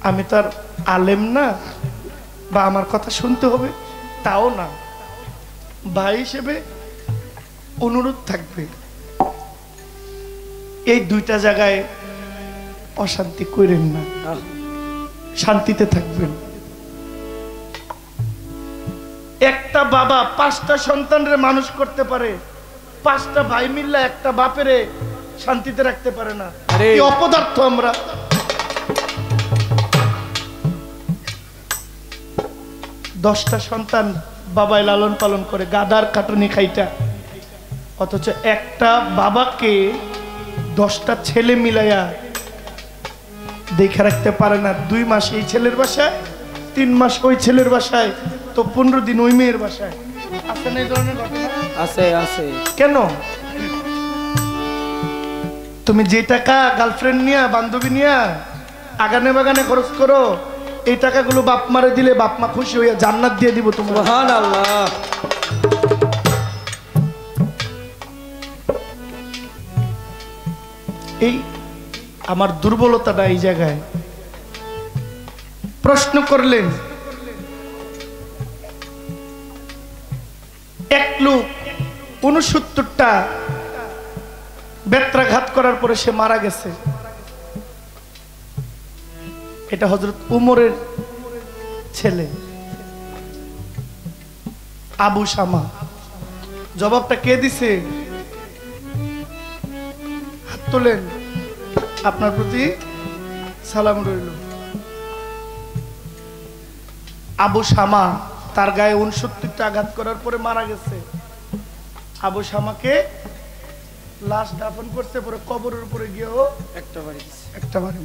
আমি তার আলেম না বা আমার কথা শুনতে হবে তাও না, ভাই হিসেবে অনুরোধ থাকবে, এই দুইটা জায়গায় অশান্তি করেন না, শান্তিতে থাকবেন। একটা বাবা 5টা সন্তানরে মানুষ করতে পারে, 5টা ভাই মিল্লা একটা বাপেরে শান্তিতে রাখতে পারে না। কি অপদার্থ আমরা! দশটা সন্তান বাবাই লালন পালন করে, গাদার কাটুনি খাইটা, অথচ একটা বাবাকে 10টা ছেলে মিলাইয়া দেখে রাখতে পারে না। 2 মাস এই ছেলের বাসায়, 3 মাস ওই ছেলের বাসায়, তো 15 দিন ওই মেয়ের বাসায়। আছে না এই ধরনের ঘটনা? আছে। কেন? তুমি যে টাকা গার্লফ্রেন্ড নিয়া, বান্ধবী নিয়া আগানে বাগানে খরচ করো, এই টাকাগুলো বাপ মারে দিলে বাপ মা খুশি হইয়া জান্নাত দিয়ে দিব তোমার। সুবহানাল্লাহ। এই আমার দুর্বলতাটা এই জায়গায়। প্রশ্ন করলেন, এক লোক 69টা বেত্রাঘাত করার পরে সে মারা গেছে, এটা হযরত উমরের ছেলে আবু শামা। জবাবটা কে দিছে? হাত তোলেন, আপনার প্রতি সালাম রইল। আবু শামা তার গায়ে 69টা আঘাত করার পরে মারা গেছে। আবু শামাকে লাশ দাফন করতে, পরে কবরের উপরে গিয়েও একটা বাড়ি।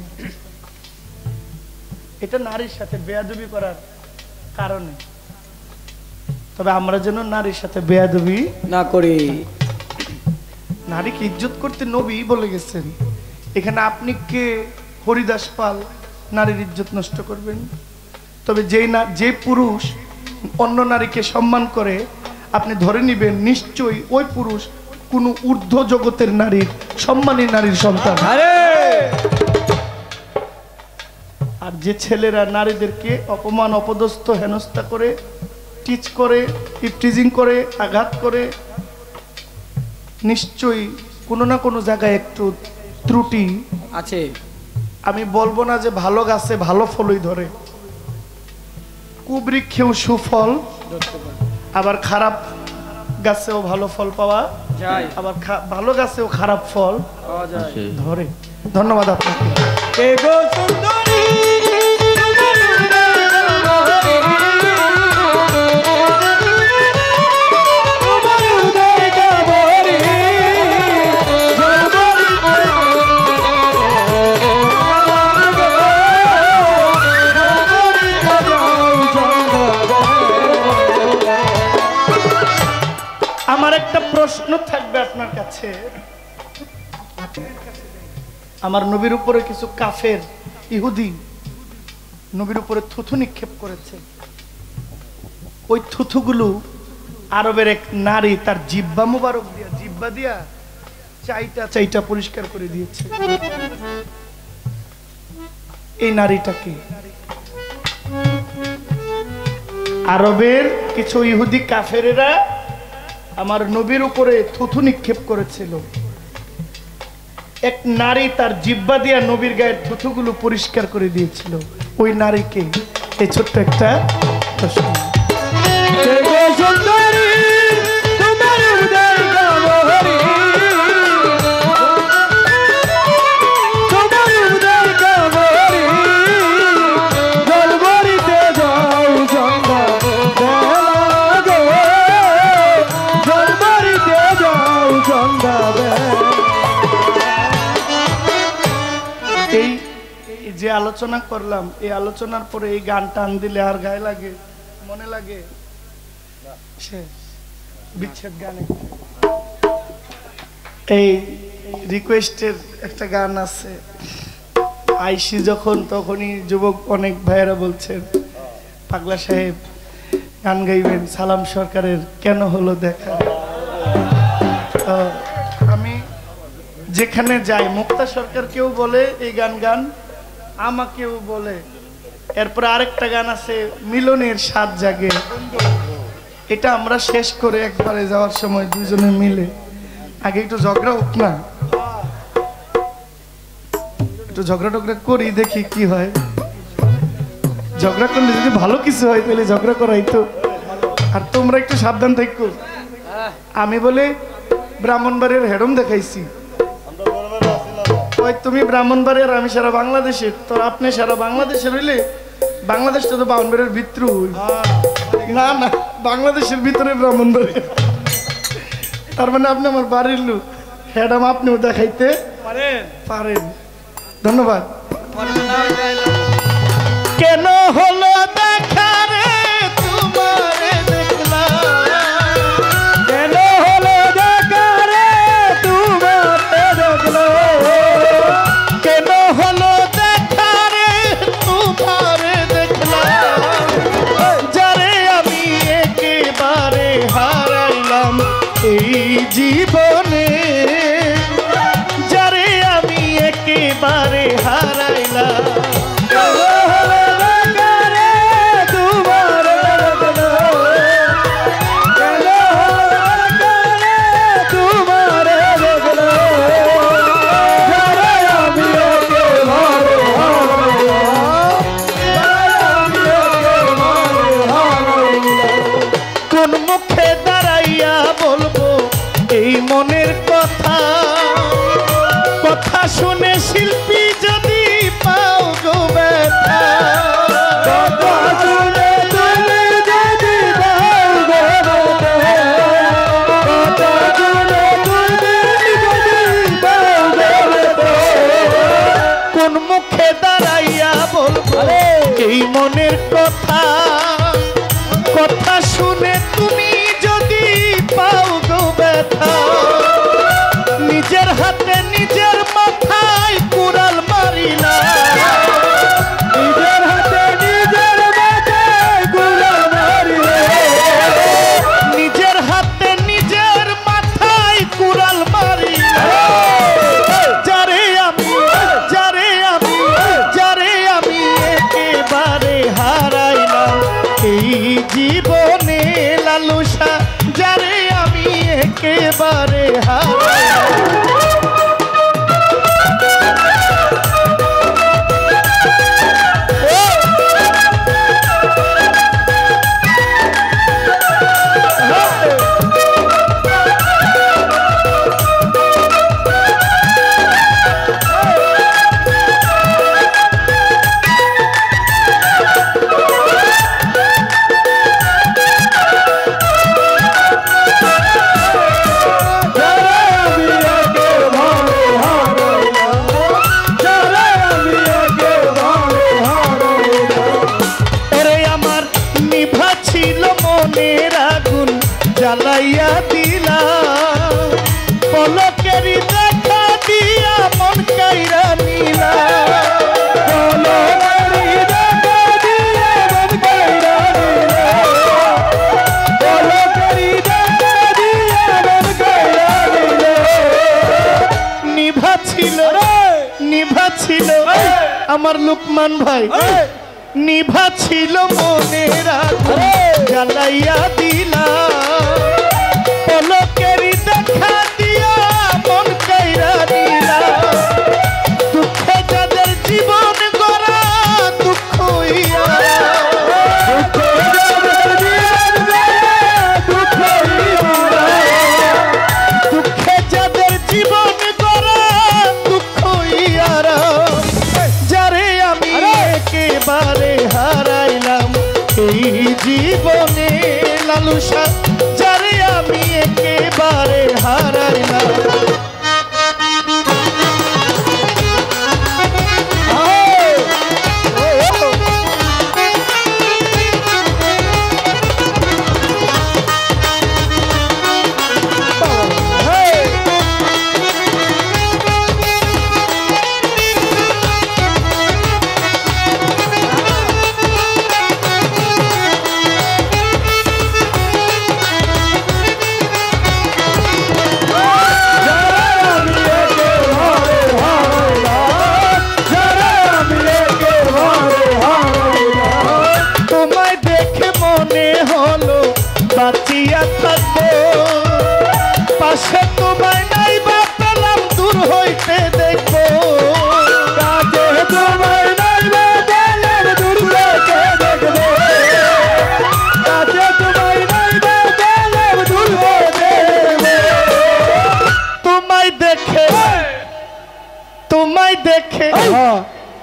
এটা নারীর সাথে বেয়াদবি করার কারণে। তবে আমরা যেন নারীর সাথে বেয়াদবি না করি। নারীকে ইজ্জত করতে নবী বলে গেছেন। এখানে আপনি কে হরিদাস পাল নারীর ইজ্জত নষ্ট করবেন? তবে যে পুরুষ অন্য নারীকে সম্মান করে, আপনি ধরে নিবেন নিশ্চয়ই ওই পুরুষ কোন ঊর্ধ্ব জগতের নারীর, সম্মানী নারীর সন্তান। আর যে ছেলেরা নারীদেরকে অপমান, অপদস্থ, হেনস্থা করে, টিচ করে, টিজিং করে, আঘাত করে, নিশ্চয়ই কোনো না কোনো জায়গায় একটু ত্রুটি আছে। আমি বলবো না যে ভালো গাছে ভালো ফলই ধরে, কুবৃক্ষেও সুফল, আবার খারাপ গাছেও ভালো ফল পাওয়া যায়, আবার ভালো গাছেও খারাপ ফল পাওয়া যায়, ধরে। ধন্যবাদ আপনাকে। আমার একটা প্রশ্ন থাকবে আপনার কাছে। আমার নবীর উপরে কিছু কাফের ইহুদি নবীর উপরে থুথু নিক্ষেপ করেছে। ওই থুথুগুলো আরবের এক নারী তার জিহ্বা মুবারক দিয়া জিহ্বা দিয়া চাইটা চাইটা পরিষ্কার করে দিয়েছে। এই নারীটাকে আরবের কিছু ইহুদি কাফেরেরা আমার নবীর উপরে থুথু নিক্ষেপ করেছিল। এক নারী তার জিহ্বা দিয়া নবীর গায়ের থুথুগুলো পরিষ্কার করে দিয়েছিল। ওই নারীকে এই ছোট্ট একটা প্রশ্ন। যে আলোচনা করলাম এই আলোচনার পরে এই গান টান দিলে আর গায়ে লাগে মনে লাগে বিচ্ছেদ গানে। এই রিকোয়েস্টের একটা গান আছে, আইসি যখন তখনই যুবক অনেক ভাইয়েরা বলছেন পাগলা সাহেব গান গাইবেন সালাম সরকারের কেন হলো দেখা। আমি যেখানে যাই মুক্তা সরকার কেউ বলে এই গান গান, আমাকেও বলে। এরপর আরেকটা গান আছে মিলনের স্বাদ জাগে, এটা আমরা শেষ করে একবারে যাওয়ার সময় দুজনে মিলে আগে একটু ঝগড়া হোক না, একটু ঝগড়া টগড়া করি দেখি কি হয়। ঝগড়া করলে যদি ভালো কিছু হয় তাহলে ঝগড়া করাই তো। আর তোমরা একটু সাবধান থাকো। আমি বলে ব্রাহ্মণবাড়ির হেডম দেখাইছি, তুমি ব্রাহ্মণবাড়িয়ার আমি সারা বাংলাদেশের, তো আপনি সারা বাংলাদেশের হইলে বাংলাদেশটা তো ব্রাহ্মণবাড়িয়ার ভিতর না না বাংলাদেশের ভিতরে ব্রাহ্মণবাড়িয়া। তার মানে আপনি আমার বাড়ির লোক, হ্যাডাম আপনিও দেখাইতে পারেন। ধন্যবাদ। কেন হলো দেখা রে তোমারে দেখলাম, কেন হলো দেখা রে তোমারে দেখলাম, কেন হলো দেখা রে তোমারে দেখলাম, যারে আমি একেবারে হারাইলাম এই জীবনে, যারে আমি একেবারে হারাইলাম। কোন মুখে দাঁড়াইয়া বলবো এই মনের কথা, কথা শুনে শিল্পী ছিল নিভা ছিল আমার লুকমান ভাই নিভা ছিল মনের আগুন জ্বালাইয়া দিলা পলকেরই দেখা দিয়া মন কাইরা দিলা দুঃখে যাদের জীবন গড়া দুঃখ হইয়া দুঃখে যাদের জীবন গড়া দুঃখ হইয়ারা যারে আমি একেবারে হারাইলাম এই জীবনে লালুসা যারে আমি একেবারে হারাইলাম বাঁচিয়া থাকবো পাশে তোমায় নাই বা পেলাম দূর হইতে দেখবো কাজে তোমায় নাই বা পেলাম দূর হইতে দেখবো কাজে তোমায় নাই বা পেলাম দূর হইতে তোমায় দেখে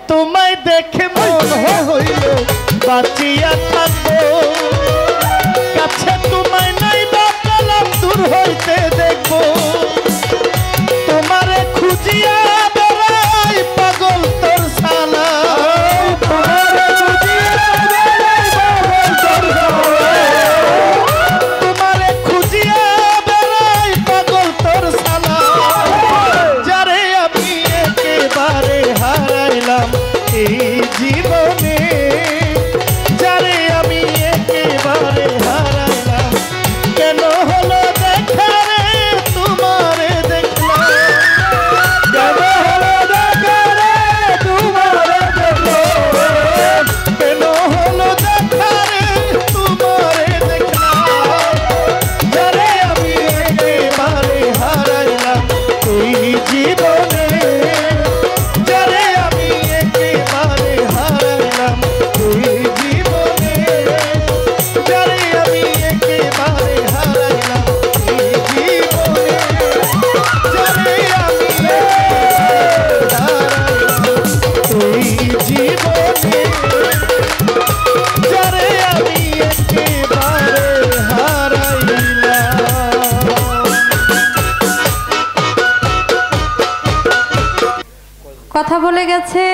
তোমায় দেখে মন হইল বাঁচিয়া থাকবো কাছে তোমায় নাই বা পেলাম দূর হইতে দেখবো তোমারে খুঁজিয়া বেড়াই পাগল তোর সালা তোমারে খুঁজিয়া বেড়াই পাগল তোর সালা যারে আমি একেবারে হারাইলাম এই জীবনে যারে আমি একেবারে হারাইলাম কেন হলো দেখা রে তোমারে দেখলাম কেন হলো দেখা রে তোমারে দেখলাম কেন হলো দেখা রে তোমারে দেখলাম যারে আমি একেবারে হারাইলাম এই জীবনে যারে আমি একেবারে হারাইলাম এই জীবনে যারে আমি একেবারে হারাইলাম এই জীবনে যারে আমি হারাইলাম এই জীবনে যারে আমি একেবারে হারাইলাম কথা বলে গেছে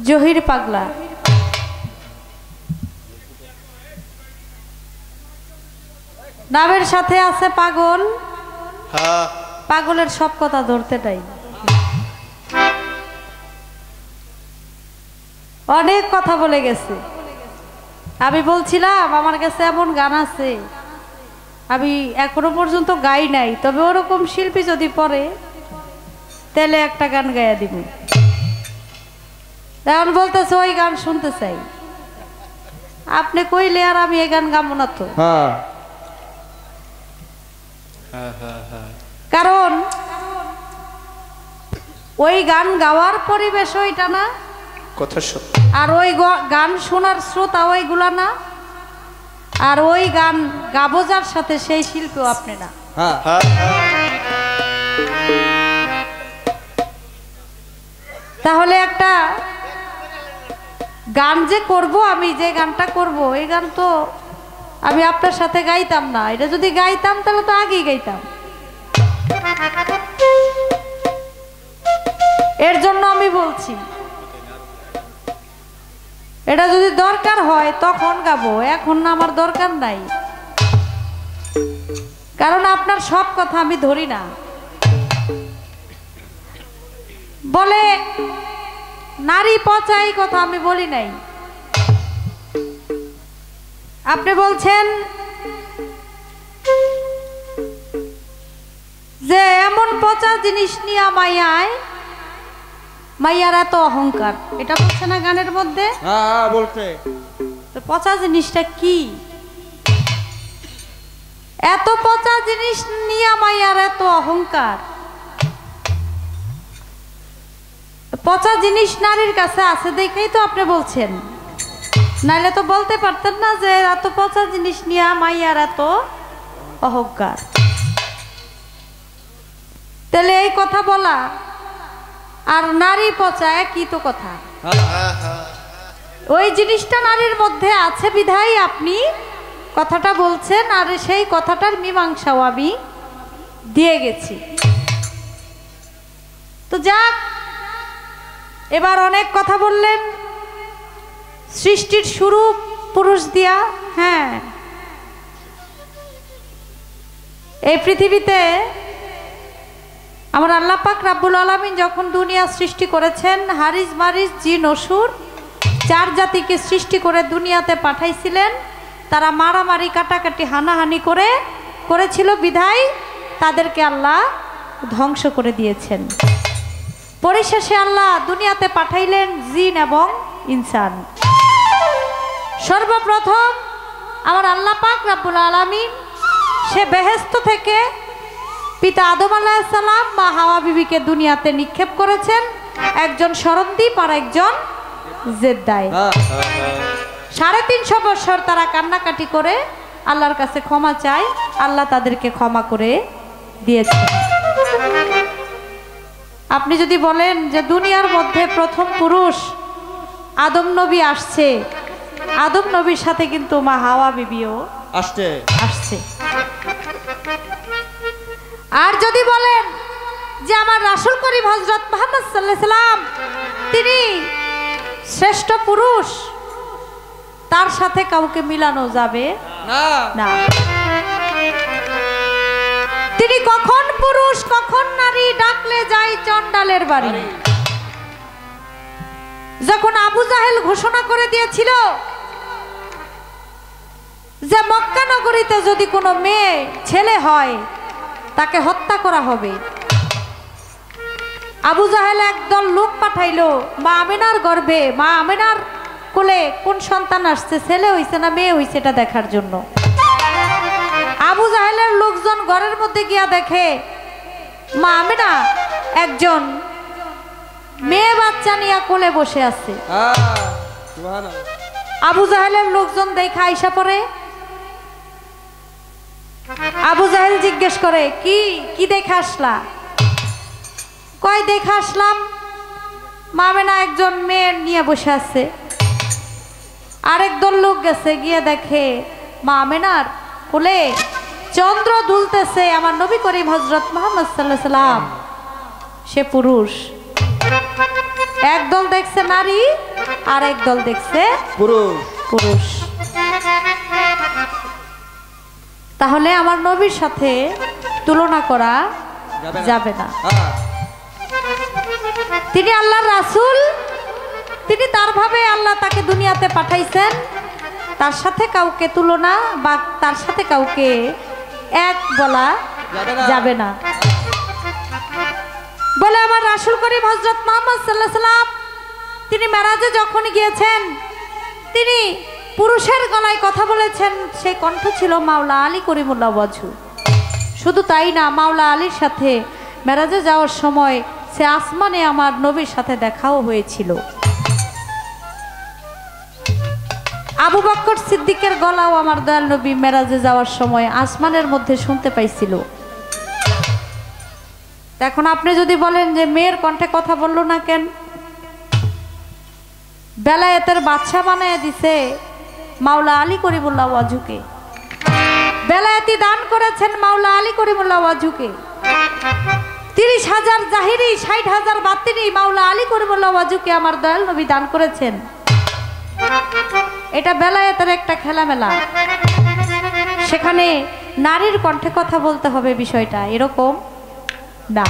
জহির পাগলা। নামের সাথে আছে পাগল, পাগলের সব কথা ধরতে নাই। অনেক কথা বলে গেছে। আমি বলছিলাম আমার কাছে এমন গান আছে আমি এখনো পর্যন্ত গাই নাই, তবে ওরকম শিল্পী যদি পড়ে তাহলে একটা গান গাইয়া দিব। এখন বলতেছে ওই গান শুনতে চাই। আপনি কইলে আর আমি এই গান গাবো না তো, কারণ ওই গান গাওয়ার পরিবেশ ওইটা না, কথা সত্য। আর ওই গান শোনার শ্রোতা ওইগুলা না, আর ওই গান গাবো যার সাথে সেই শিল্পীও আপনি না। তাহলে একটা গান যে করব, আমি যে গানটা করব এই গান তো আমি আপনার সাথে গাইতাম না। এটা যদি গাইতাম তাহলে তো আগেই গাইতাম। এর জন্য আমি বলছি এটা যদি দরকার হয় তখন গাবো, এখন না আমার দরকার নাই। কারণ আপনার সব কথা আমি ধরি না। বলে নারী পচা, এই কথা আমি বলি নাই। আপনি বলছেন যে এমন পচা জিনিস নিয়ে মাইয়ায়, মাইয়ার এত অহংকার, এটা বলছে না গানের মধ্যে? হ্যাঁ বলছে। তো পচা জিনিসটা কি? এত পচা জিনিস নিয়ে মাইয়ার এত অহংকার। পচা জিনিস নারীর কাছে আছে দেখেই তো আপনি বলছেন, নাইলে তো বলতে পারতেন না যে এত পচা জিনিস নিয়ে মাইয়ার এত অহংকার। তাহলে এই কথা বলা আর নারী পচা একই তো কথা। ওই জিনিসটা নারীর মধ্যে আছে বিধায় আপনি কথাটা বলছেন, আর সেই কথাটার মীমাংসাও আমি দিয়ে গেছি। তো যাক, এবার অনেক কথা বললেন। সৃষ্টির শুরু পুরুষ দিয়া। হ্যাঁ, এই পৃথিবীতে আমার আল্লাহ পাক রাব্বুল আলামিন যখন দুনিয়া সৃষ্টি করেছেন, হারিস মারিস জিন অসুর 4 জাতিকে সৃষ্টি করে দুনিয়াতে পাঠাইছিলেন। তারা মারামারি কাটাকাটি হানাহানি করেছিল বিধায় তাদেরকে আল্লাহ ধ্বংস করে দিয়েছেন। পরিশেষে আল্লাহ দুনিয়াতে পাঠাইলেন জিন এবং ইনসান। সর্বপ্রথম আমার আল্লাহ পাক রাব্বুল আলামিন সে বেহেশত থেকে পিতা আদম আলাইহিস সালাম মা হাওয়া বিবিকে দুনিয়াতে নিক্ষেপ করেছেন, একজন শরণদ্বীপ আর একজন জেদ্দায়। 350 বছর তারা কান্নাকাটি করে আল্লাহর কাছে ক্ষমা চায়, আল্লাহ তাদেরকে ক্ষমা করে দিয়েছেন। আপনি যদি বলেন যে দুনিয়ার মধ্যে প্রথম পুরুষ আদম নবী আসছে, আদম নবীর সাথে কিন্তু মা হাওয়া বিবিও আসছে। আর যদি বলেন যে আমার রাসূল করিম হযরত মুহাম্মদ সাল্লাল্লাহু আলাইহি সাল্লাম তিনি শ্রেষ্ঠ পুরুষ, তার সাথে কাউকে মিলানো যাবে না। তিনি কখন পুরুষ কখন নারী, ডাকলে যাই চন্ডালের বাড়ি। যখন আবু জাহেল ঘোষণা করে দিয়েছিল যে মক্কা নগরীতে যদি কোনো মেয়ে ছেলে হয় তাকে হত্যা করা হবে, আবু জাহেল একদল লোক পাঠাইলো মা আমেনার গর্ভে, মা আমেনার কোলে কোন সন্তান আসছে, ছেলে হইছে না মেয়ে হইছে এটা দেখার জন্য। আবু জাহেলের লোকজন ঘরের মধ্যে গিয়া দেখে মা আমেনা একজন মেয়ে বাচ্চা নিয়ে কোলে বসে আছে। আবু জাহেলের লোকজন দেখা আইসা পড়ে। আবু জাহেল জিজ্ঞেস করে, কি দেখে আসলা? কয় দেখে আসলাম মা আমেনা একজন মেয়ে নিয়ে বসে আছে। আরেক দল লোক গেছে, গিয়ে দেখে মা আমেনার কোলে চন্দ্র দুলতেছে, আমার নবী করিম হযরত মুহাম্মদ সাল্লাল্লাহু আলাইহি সাল্লাম সে পুরুষ। একদল দেখছে নারী আর একদল দেখছে পুরুষ। তাহলে আমার নবীর সাথে তুলনা করা যাবে না। তিনি আল্লাহর রাসূল, তিনি তার ভাবে আল্লাহ তাকে দুনিয়াতে পাঠাইছেন, তার সাথে কাউকে তুলনা বা তার সাথে কাউকে এক বলা যাবে না। বলে আমার রাসূল করিম হযরত মুহাম্মদ সাল্লাল্লাহু আলাইহি সাল্লাম তিনি মেরাজে যখন গিয়েছেন, তিনি পুরুষের গলায় কথা বলেছেন, সেই কণ্ঠ ছিল মাওলা আলী করিমুল্লাহ ওয়াজহু। শুধু তাই না, মাওলা আলীর সাথে মেরাজে যাওয়ার সময় সে আসমানে আমার নবীর সাথে দেখাও হয়েছিল। আবু বকর সিদ্দিকের গলাও আমার দয়াল নবী মেরাজে যাওয়ার সময় আসমানের মধ্যে শুনতে পাইছিল। এখন আপনি যদি বলেন যে মেয়ের কণ্ঠে কথা বললো না কেন, বেলায়েতের বাদশা বানায় দিছে মাওলা আলী করিমুল্লাহ ওয়াজহুকে, বেলায়েতি দান করেছেন মাওলা আলী করিমুল্লাহ ওয়াজহুকে। 30,000 জাহিরি 60,000 বাতিনি মাওলা আলী করিমুল্লাহ ওয়াজহুকে আমার দয়াল নবী দান করেছেন। এটা বেলায়েতের একটা খেলামেলা, সেখানে নারীর কণ্ঠে কথা বলতে হবে, বিষয়টা এরকম না।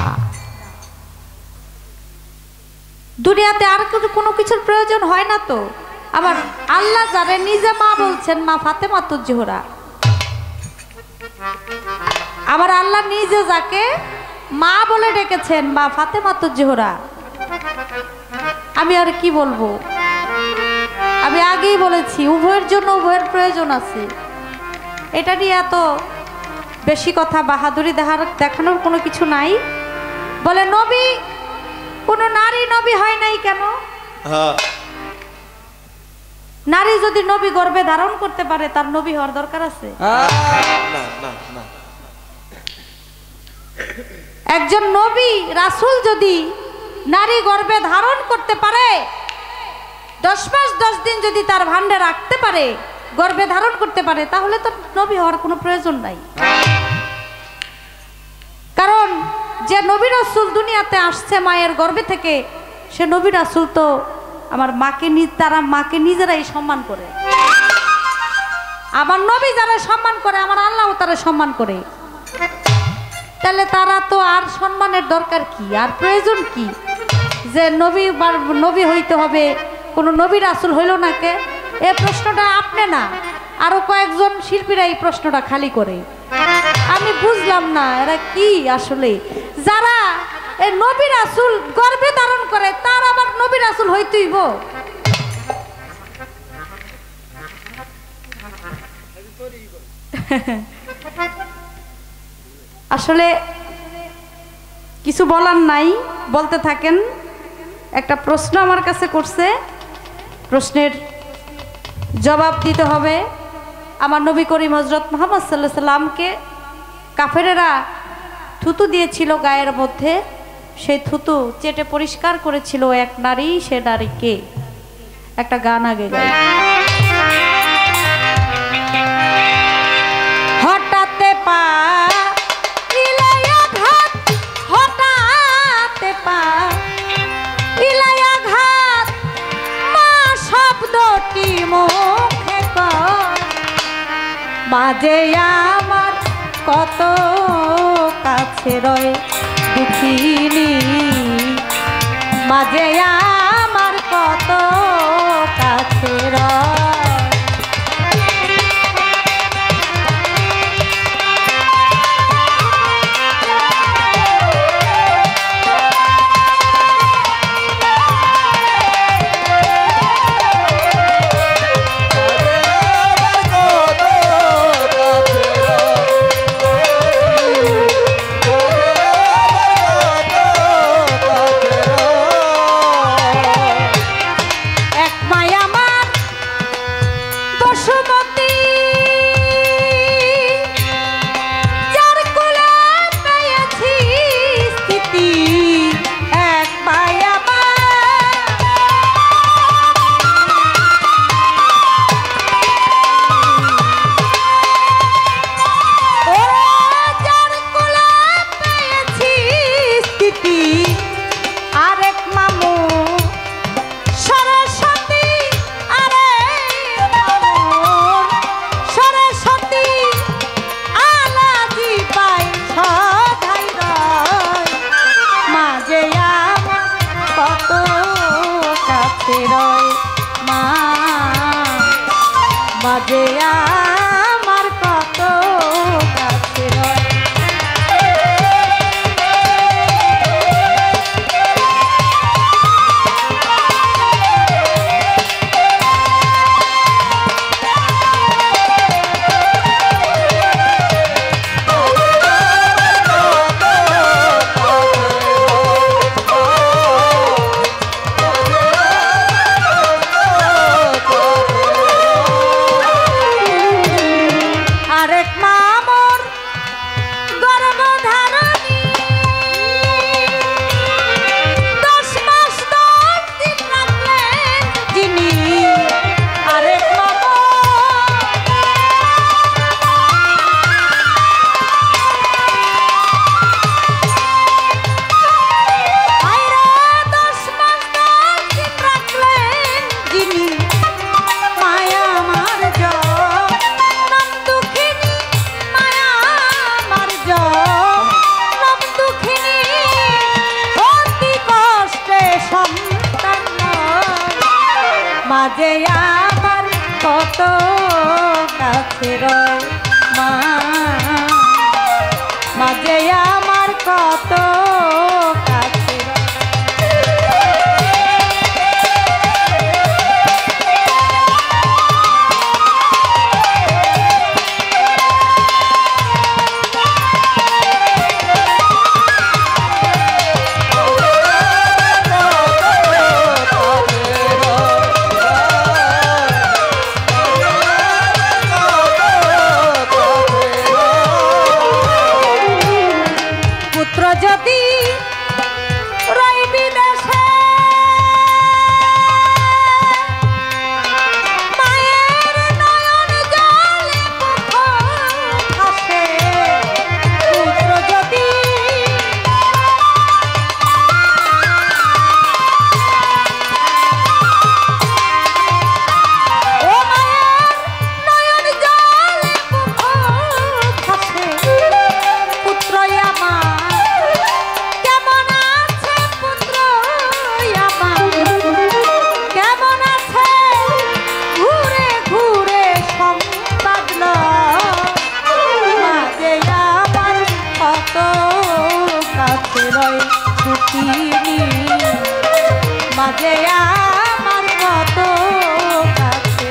দুনিয়াতে আর কোনো কিছুর প্রয়োজন হয় না তো। আবার আল্লাহ যারে নিজে মা বলছেন, মা ফাতেমাতুজ জোহরা, আবার আল্লাহ নিজে যাকে মা বলে ডেকেছেন, মা ফাতেমাতুজ জোহরা। আমি আর কি বলবো, আমি আগেই বলেছি উভয়ের জন্য উভয়ের প্রয়োজন আছে। এটা নিয়ে এত বেশি কথা বাহাদুরি দেখানোর কোনো কিছু নাই। বলে নবী, কোনো নারী নবী হয় নাই কেন? নারী যদি নবী গর্ভে ধারণ করতে পারে তার নবী হওয়ার দরকার আছে? একজন নবী রাসূল যদি নারী গর্ভে ধারণ করতে পারে, 10 মাস 10 দিন যদি তার ভান্ডে রাখতে পারে, গর্ভে ধারণ করতে পারে, তাহলে তো নবী হওয়ার কোনো প্রয়োজন নাই। কারণ যে নবী রাসূল দুনিয়াতে আসছে মায়ের গর্ভে থেকে, সে নবী রাসূল তো আমার মাকে তারা মাকে নিজেরাই সম্মান করে। আমার নবী যারা সম্মান করে, আমার আল্লাহও তারা সম্মান করে। তাহলে তারা তো আর সম্মানের দরকার কি, আর প্রয়োজন কি যে নবী হইতে হবে? কোনো নবী রাসূল হইল না কে? এই প্রশ্নটা আপনি না, আরো কয়েকজন শিল্পীরা এই প্রশ্নটা খালি করে। আমি বুঝলাম না এরা কি আসলে, যারা এই নবী রাসূল গর্ভে ধারণ করে তার আবার নবী রাসূল হইতেইব? আসলে কিছু বলার নাই, বলতে থাকেন। একটা প্রশ্ন আমার কাছে করছে, প্রশ্নের জবাব দিতে হবে। আমার নবী করিম হযরত মুহাম্মদ সাল্লাল্লাহু আলাইহি সাল্লামকে কাফেরেরা থুতু দিয়েছিল গায়ের মধ্যে, সেই থুতু চেটে পরিষ্কার করেছিল এক নারী। সে নারীকে একটা গান আগে গাই। হঠাতে পা মাঝে আমার কত কাছে রয় দুঃখিনী, মাঝে আমার কত কাছে রয়। মাঝে আমার কত কাছে রয়। মাঝে আমার কত কাছে রয় মা, মাঝে আমার কত দুঃখিনী মাঝে আমার কত কাছে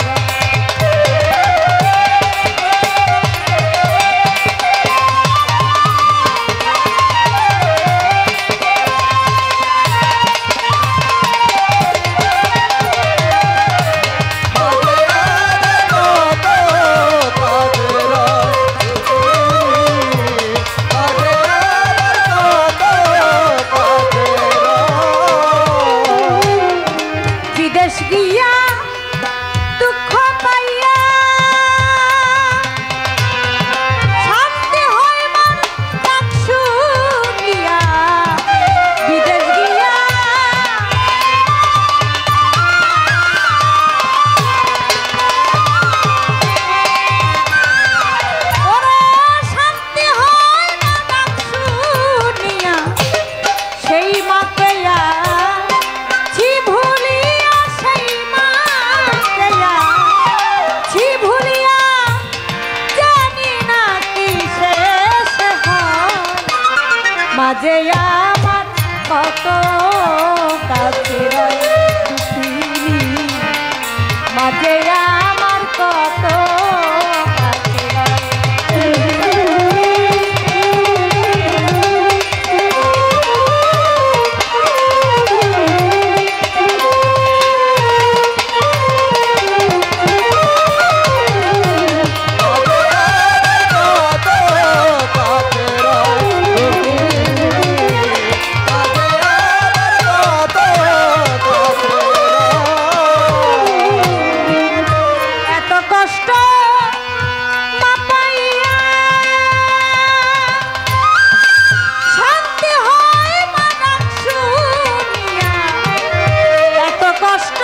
বিদেশ গিয়া দুঃখ পাইয়া শান্তি হয় মন ডাক শুনিয়া বিদেশ গিয়া ওরে শান্তি হয় না ডাক শুনিয়া সেই মাকে ছি ভুলিয়া সেই মাকে ছি ভুলিয়া জানি না কি শেষ হয় মাঝে আমার কত কাছে দুঃখিনী মাঝে আমার কত কাছে এত কষ্ট না পাইয়া শান্তি হয় মন ডাক শুনিয়া এত কষ্ট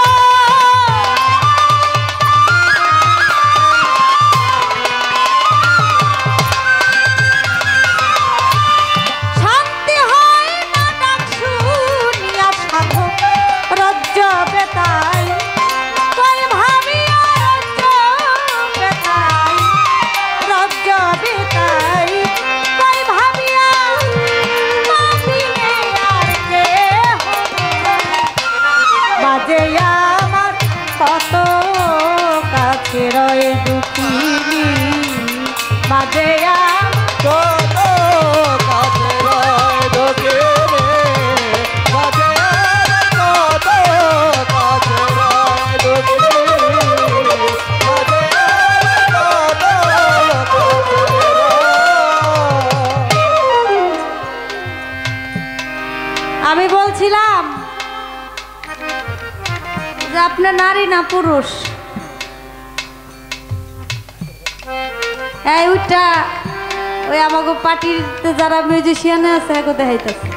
শান্তি হয় না ডাক শুনিয়া সাধু রজ্জ বেতাই কই ভাবিয়া রজ্জ বেতাই রজ্জ বেতাই কই ভাবিয়া মাটিনে আর কে বাজে আমার কত কাছে রয়ে দুঃখিনী বাজে কত কাছে রয় লোকে রে বাজে কত কাছে রয় লোকে রে বাজে কত কাছে রয়। আমি বলছিলাম যে আপনি নারী না পুরুষ এই ওইটা ওই আমাকে পার্টিতে যারা মিউজিশিয়ান আছে এগো দেখাইতেছে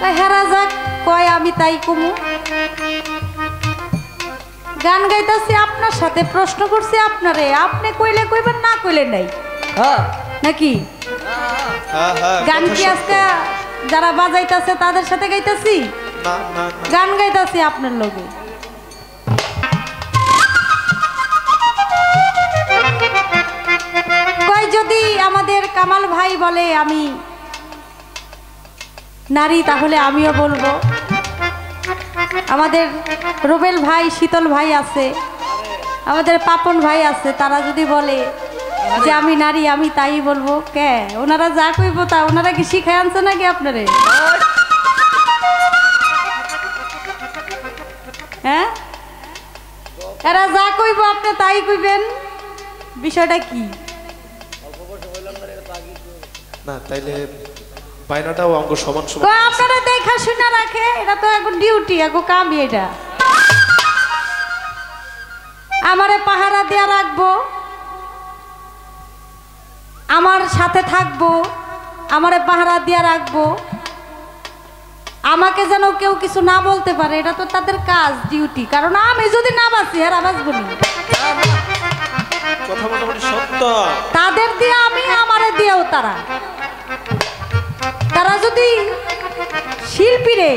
কয় হেরা যাক কয় আমি তাই কমু গান গাইতেছি আপনার সাথে প্রশ্ন করছি আপনারে আপনি কইলে কইবেন না কইলে নাই নাকি হ্যাঁ হ্যাঁ গান কি আজকে যারা বাজাইতেছে তাদের সাথে গাইতেছি না না গান গাইতেছি আপনার লগে কই যদি আমাদের কামাল ভাই বলে আমি নারী তাহলে আমিও বলবো আমাদের রুবেল ভাই শীতল ভাই আছে আমাদের পাপন ভাই আছে তারা যদি বলে যে আমি নারী আমি তাই বলবো কে ওনারা যা কইব তা ওনারা কি শিখায় আনছে নাকি আপনারে হ্যাঁ এরা যা কইব আপনি তাই কইবেন বিষয়টা কি না তাইলে বাইনাটাও অঙ্গ সমান সমান কই আপনারা দেখা শুনে রাখে এটা তো এখন ডিউটি এখন কামই এটা আমারে পাহারা দেয়া রাখবো আমার সাথে থাকবো আমারে পাহারা দিয়া রাখবো আমাকে যেন কেউ কিছু না বলতে পারে এটা তো তাদের কাজ ডিউটি কারণ আমি যদি না বাঁচি আর বাঁচবো না কথা মোটামুটি সত্য তাদের দিয়ে আমি আমারে দিয়েও তারা তারা যদি শিল্পীরে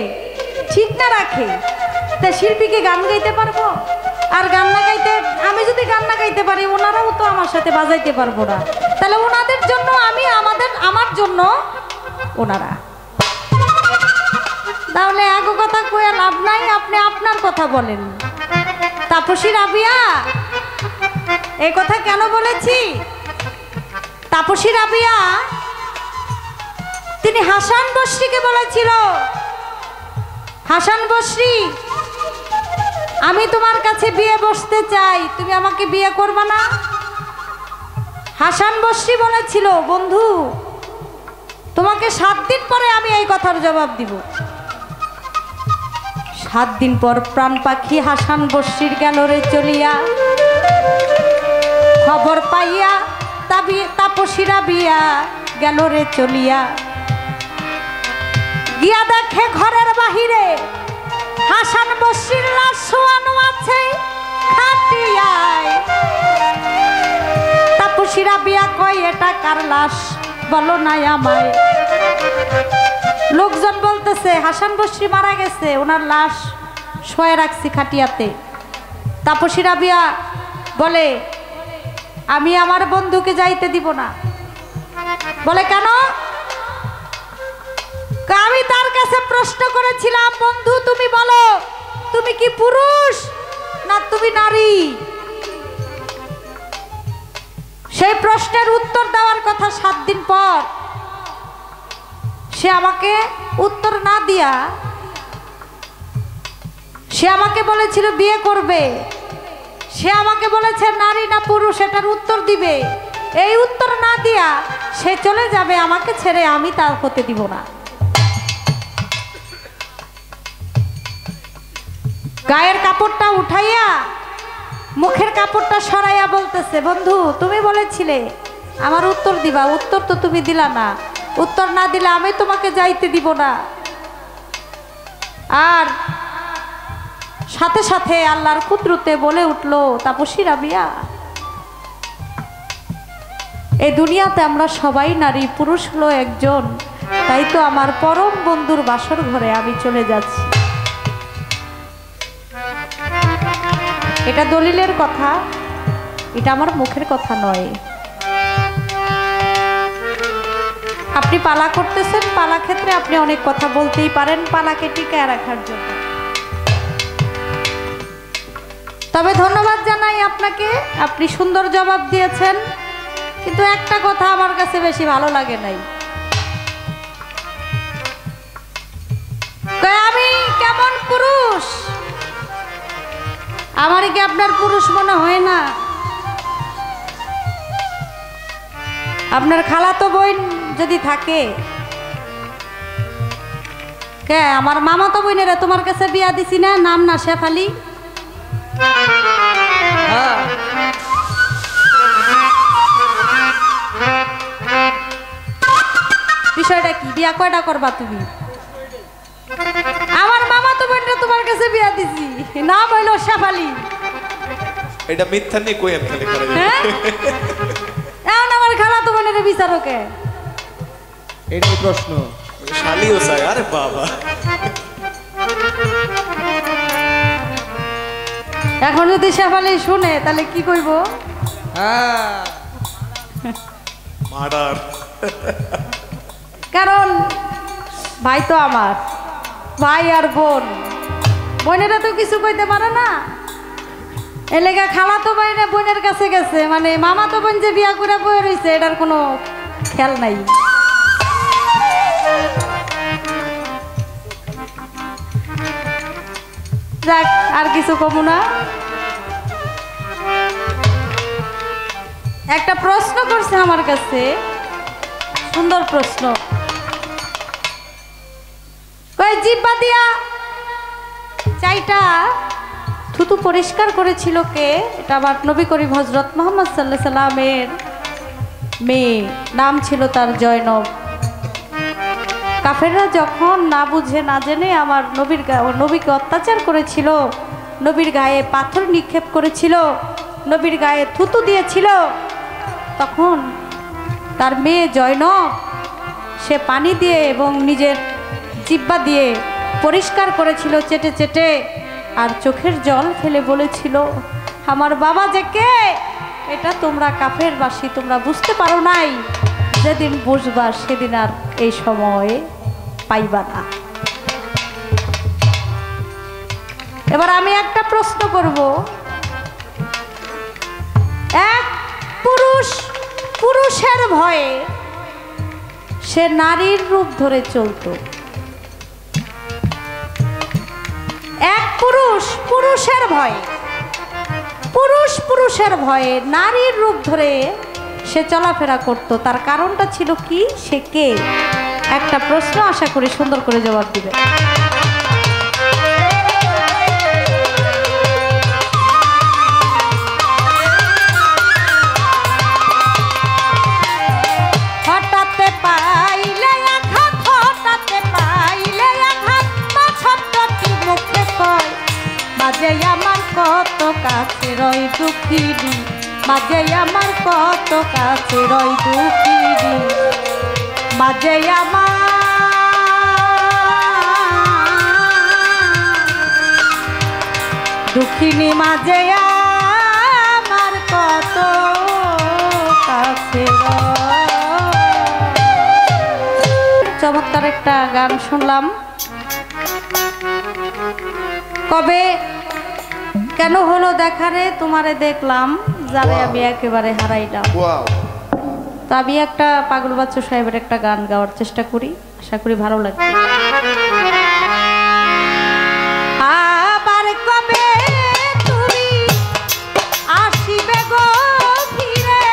ঠিক না রাখে তা শিল্পীকে গান গাইতে পারবো আর গান না গাইতে আমি যদি গান না গাইতে পারি ওনারাও তো আমার সাথে বাজাইতে পারবো না তা তাহলে ওনাদের জন্য আমি, আমার জন্য ওনারা। তাহলে এক কথা কয়ে লাভ নাই, আপনি আপনার কথা বলেন। তাপসী রাবিয়া, এই কথা কেন বলেছি? তাপসী রাবিয়া তিনি হাসান বসরিকে বলেছিল, হাসান বসরি আমি তোমার কাছে বিয়ে বসতে চাই, তুমি আমাকে বিয়ে করবে না? হাসান বসরি বলেছিল, বন্ধু তোমাকে 7 দিন পরে আমি এই কথার জবাব দিব। 7 দিন পর প্রাণ পাখি হাসান বসরির গেল রে চলিয়া, খবর পাইয়া তাপসী রাবিয়া গেল রে চলিয়া। গিয়া দেখে ঘরের বাহিরে হাসান বসরির লাশ শোয়ানো আছে খাটিয়ায়। তাপসী রাবিয়া কয়, এটা কার লাশ বলো নাই আমায়। লোকজন বলতেছে হাসান বসরি মারা গেছে, ওনার লাশ শোয়ে রাখছি খাটিয়াতে। তাপসী রাবিয়া বলে, আমি আমার বন্ধুকে যাইতে দিব না। বলে কেন? আমি তার কাছে প্রশ্ন করেছিলাম, বন্ধু তুমি বলো তুমি কি পুরুষ না তুমি নারী? সেই প্রশ্নের উত্তর দেওয়ার কথা 7 দিন পর সে আমাকে উত্তর না দিয়া সে আমাকে বলেছিল বিয়ে করবে। সে আমাকে বলেছে নারী না পুরুষ এটার উত্তর দিবে। এই উত্তর না দিয়া সে চলে যাবে আমাকে ছেড়ে, আমি তা হতে দিব না। গায়ের কাপড়টা উঠাইয়া মুখের কাপড়টা সরাইয়া বলতেছে, বন্ধু তুমি বলেছিলে আমার উত্তর দিবা, উত্তর তো তুমি দিলা না, উত্তর না দিলে আমি তোমাকে যাইতে দিব না। আর সাথে সাথে আল্লাহর কুদরতে বলে উঠলো, তাপসী রাবিয়া এই দুনিয়াতে আমরা সবাই নারী, পুরুষ হলো একজন, তাই তো আমার পরম বন্ধুর বাসর ঘরে আমি চলে যাচ্ছি। এটা দলিলের কথা, এটা আমার মুখের কথা নয়। আপনি পালা করতেছেন, পালা ক্ষেত্রে আপনি অনেক কথা বলতেই পারেন পালাকে টিকায় রাখার জন্য। তবে ধন্যবাদ জানাই আপনাকে, আপনি সুন্দর জবাব দিয়েছেন। কিন্তু একটা কথা আমার কাছে বেশি ভালো লাগে নাই, আমি কেমন পুরুষ? আমার কি আপনার পুরুষ মনে হয় না? আপনার খালাতো বোন যদি থাকে, কে আমার মামাতো বোনেরা তোমার কাছে বিয়া দিছি না, নাম না শেফালি? হ্যাঁ বিষয়টা কি? বিয়া কয়টা করবা তুমি? আমার মামাতো বোনেরা তোমার কাছে বিয়া দিছি, নাম হইল শেফালি। এটা মিথ্যা নেই কই আমি খালি করে হ্যাঁ, এখন আমার খালাতো বোনেরা বিচারকে এটাই প্রশ্ন। শালিও চাই, আরে বাবা। এখন যদি শেফালি শুনে তাহলে কি কইব? হ্যাঁ মার্ডার। কারণ ভাই তো আমার ভাই আর বোন, বোনেরা তো কিছু কইতে পারে না। এলাকা খালা তো বাইরে বোনের কাছে গেছে, মানে মামা তো বোন যে বিয়া করে বয়ে রয়েছে এটার কোনো খেয়াল নাই। যাক, আর কিছু কমু না। একটা প্রশ্ন করছে আমার কাছে, সুন্দর প্রশ্ন। জিব্বা দিয়া চাইটা থুতু পরিষ্কার করেছিল কে? এটা আমার নবী করিম হযরত মুহাম্মদ সাল্লাল্লাহু আলাইহি সাল্লামের মেয়ে, নাম ছিল তার জয়নব। কাফেররা যখন না বুঝে না জেনে আমার নবীকে অত্যাচার করেছিল, নবীর গায়ে পাথর নিক্ষেপ করেছিল, নবীর গায়ে থুতু দিয়েছিল, তখন তার মেয়ে জয়নব সে পানি দিয়ে এবং নিজের জিব্বা দিয়ে পরিষ্কার করেছিল চেটে চেটে, আর চোখের জল ফেলে বলেছিল, আমার বাবা যে কে এটা তোমরা কাফের বাসী, তোমরা বুঝতে পারো নাই, যেদিন বুঝবা সেদিন আর এই সময়ে পাইবা না। এবার আমি একটা প্রশ্ন করব, এক পুরুষের ভয়ে সে নারীর রূপ ধরে চলতো, এক পুরুষের ভয়ে পুরুষের ভয়ে নারীর রূপ ধরে সে চলাফেরা করত, তার কারণটা ছিল কি, সে কে? একটা প্রশ্ন, আশা করি সুন্দর করে জবাব দিবে। মাঝে আমার কত কাছে রই দুঃখিনী, মাঝে আমার কত কাছে রই দুঃখিনী, মাঝে আমার দুঃখিনী, মাঝে আমার কত কাছে রই। চমৎকার একটা গান শুনলাম। কবে কেন হলো দেখারে তোমারে দেখলাম, যারে আমি একেবারে হারাইলাম। তো আমি একটা পাগল বাচ্চু সাহেবের একটা গান গাওয়ার চেষ্টা করি, আশা করি ভালো লাগবে। আবার কবে তুমি আসিবে গো ফিরে,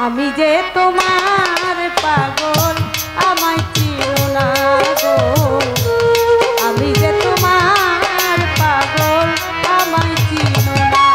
আমি যে তোমার পাগল আমায় চিনো না গো, আমি যে তোমার পাগল আমায় চিনো না।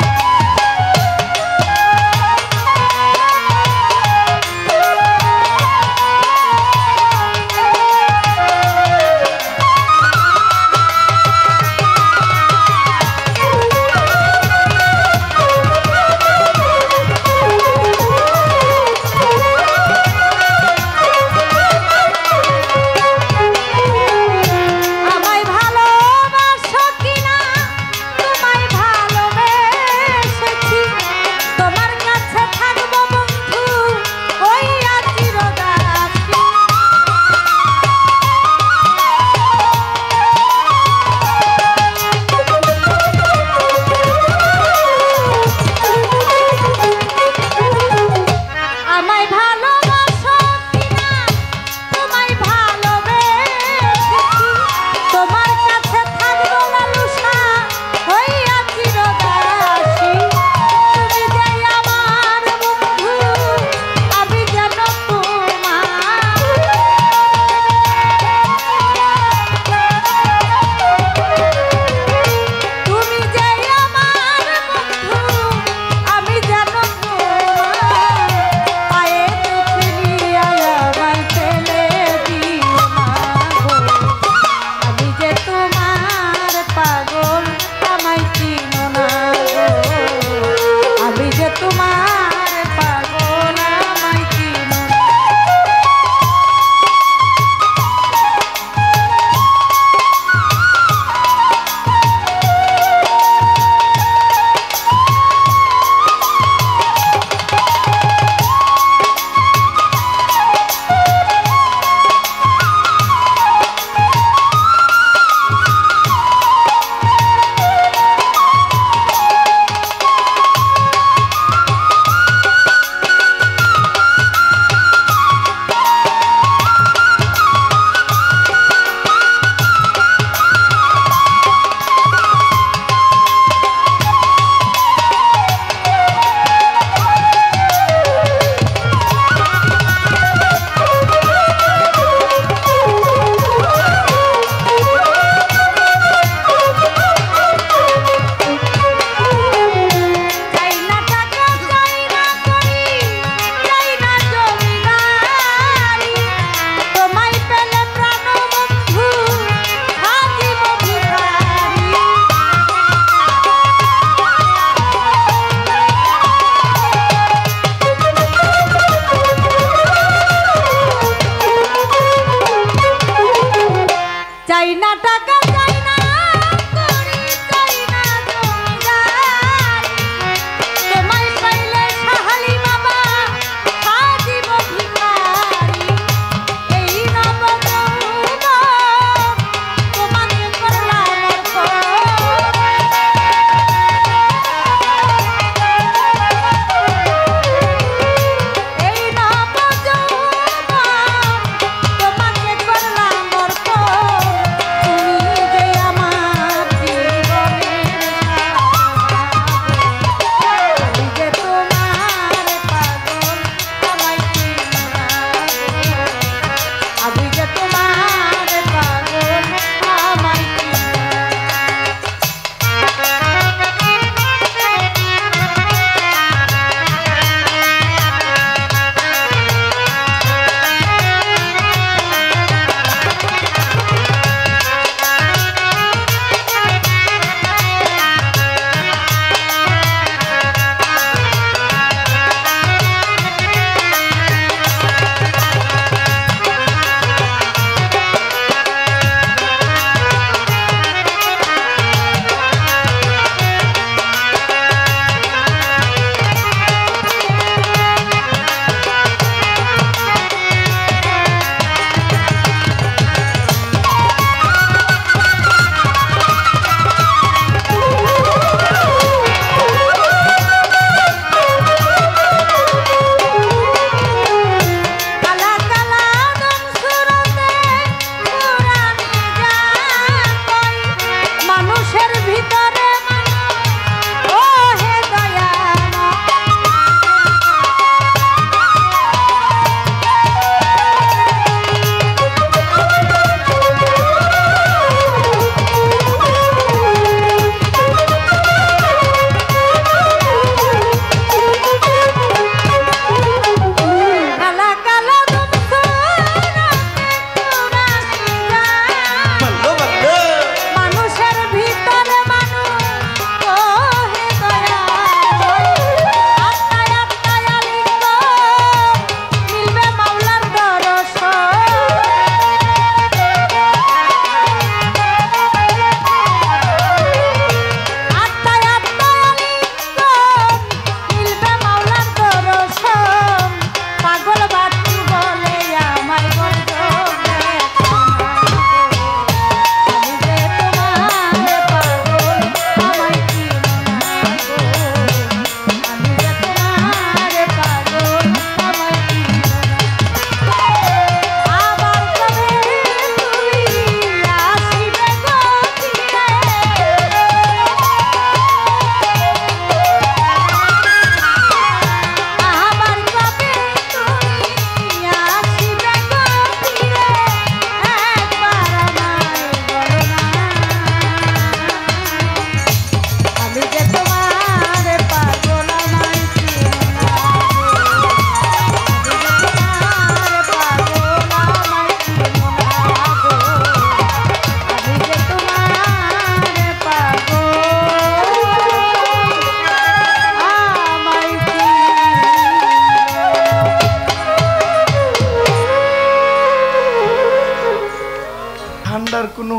ঠান্ডার কোনো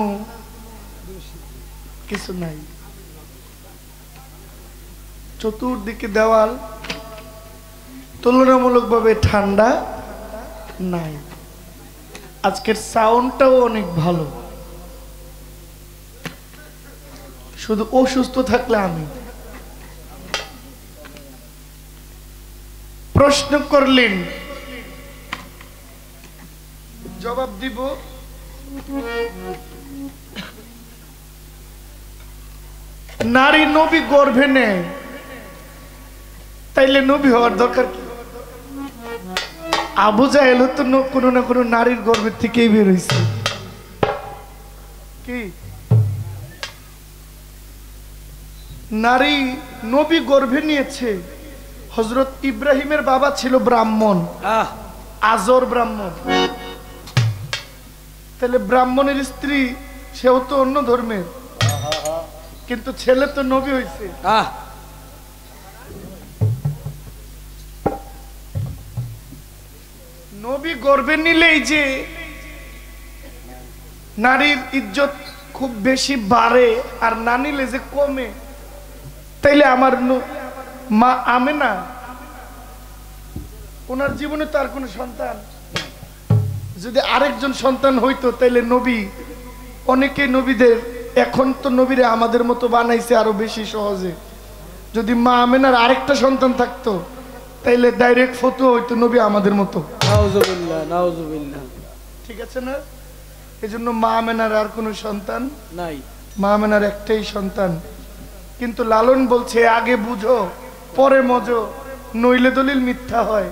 কিছু নাই, চতুর্দিকে দেওয়াল, তুলনামূলকভাবে ঠান্ডা নাই। আজকের সাউন্ডটাও অনেক ভালো, শুধু অসুস্থ থাকলে আমি। প্রশ্ন করলেন, জবাব দিব। নারী নবী গর্ভে নেয়, তাইলে নবী হওয়ার দরকার কি? আবু জাহেল তো কোনো না কোনো নারীর গর্ভের থেকেই বের হয়েছে। কি নারী নবী গর্ভে নিয়েছে? হযরত ইব্রাহিমের বাবা ছিল ব্রাহ্মণ, আজর ব্রাহ্মণ। তাহলে ব্রাহ্মণের স্ত্রী, সেও তো অন্য ধর্মের, কিন্তু ছেলে তো নবী হয়েছে। নবী গর্ভে নিলেই যে নারীর ইজ্জত খুব বেশি বাড়ে আর না নিলে যে কমে, তাইলে আমার মা আমেনা, ওনার জীবনে তার কোনো সন্তান, যদি আরেকজন সন্তান হইতো তাইলে নবী, অনেকে নবীদের, এখন তো নবীরে আমাদের মতো বানাইছে আরো বেশি সহজে। যদি মা আমেনার আরেকটা সন্তান থাকতো তাইলে ডাইরেক্ট ফতোয়া হইতো নবী আমাদের মতো। নাউজুবিল্লাহ, নাউজুবিল্লাহ। ঠিক আছে না? এজন্য মা আমেনার আর কোনো সন্তান নাই, মা আমেনার একটাই সন্তান। কিন্তু লালন বলছে, আগে বুঝো পরে মজো, নইলে দলিল মিথ্যা হয়।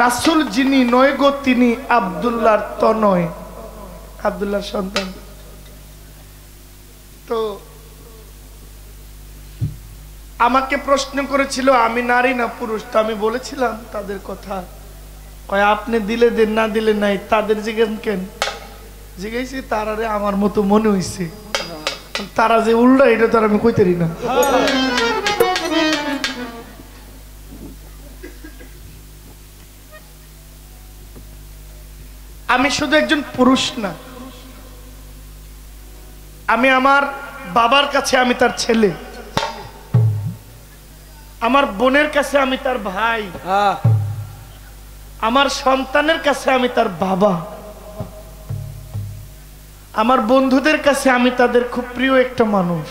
রাসূল যিনি নয় গো তিনি আব্দুল্লাহর তনয়, আব্দুল্লাহর সন্তান। তো আমাকে প্রশ্ন করেছিল আমি নারী না পুরুষ, তো আমি বলেছিলাম তাদের কথা, কয় আপনি দিলে দেন, না দিলে নাই, তাদের জিজ্ঞেস কেন? জিজ্ঞেসি তারারে আমার মতো মনে হইছে, তারা যে উল্টা এটা তো আর আমি কইতেরি না। আমি শুধু একজন পুরুষ না, আমি আমার বাবার কাছে আমি তার ছেলে, আমার বোনের কাছে আমি তার ভাই, আমার সন্তানের কাছে আমি তার বাবা, আমার বন্ধুদের কাছে আমি তাদের খুব প্রিয় একটা মানুষ,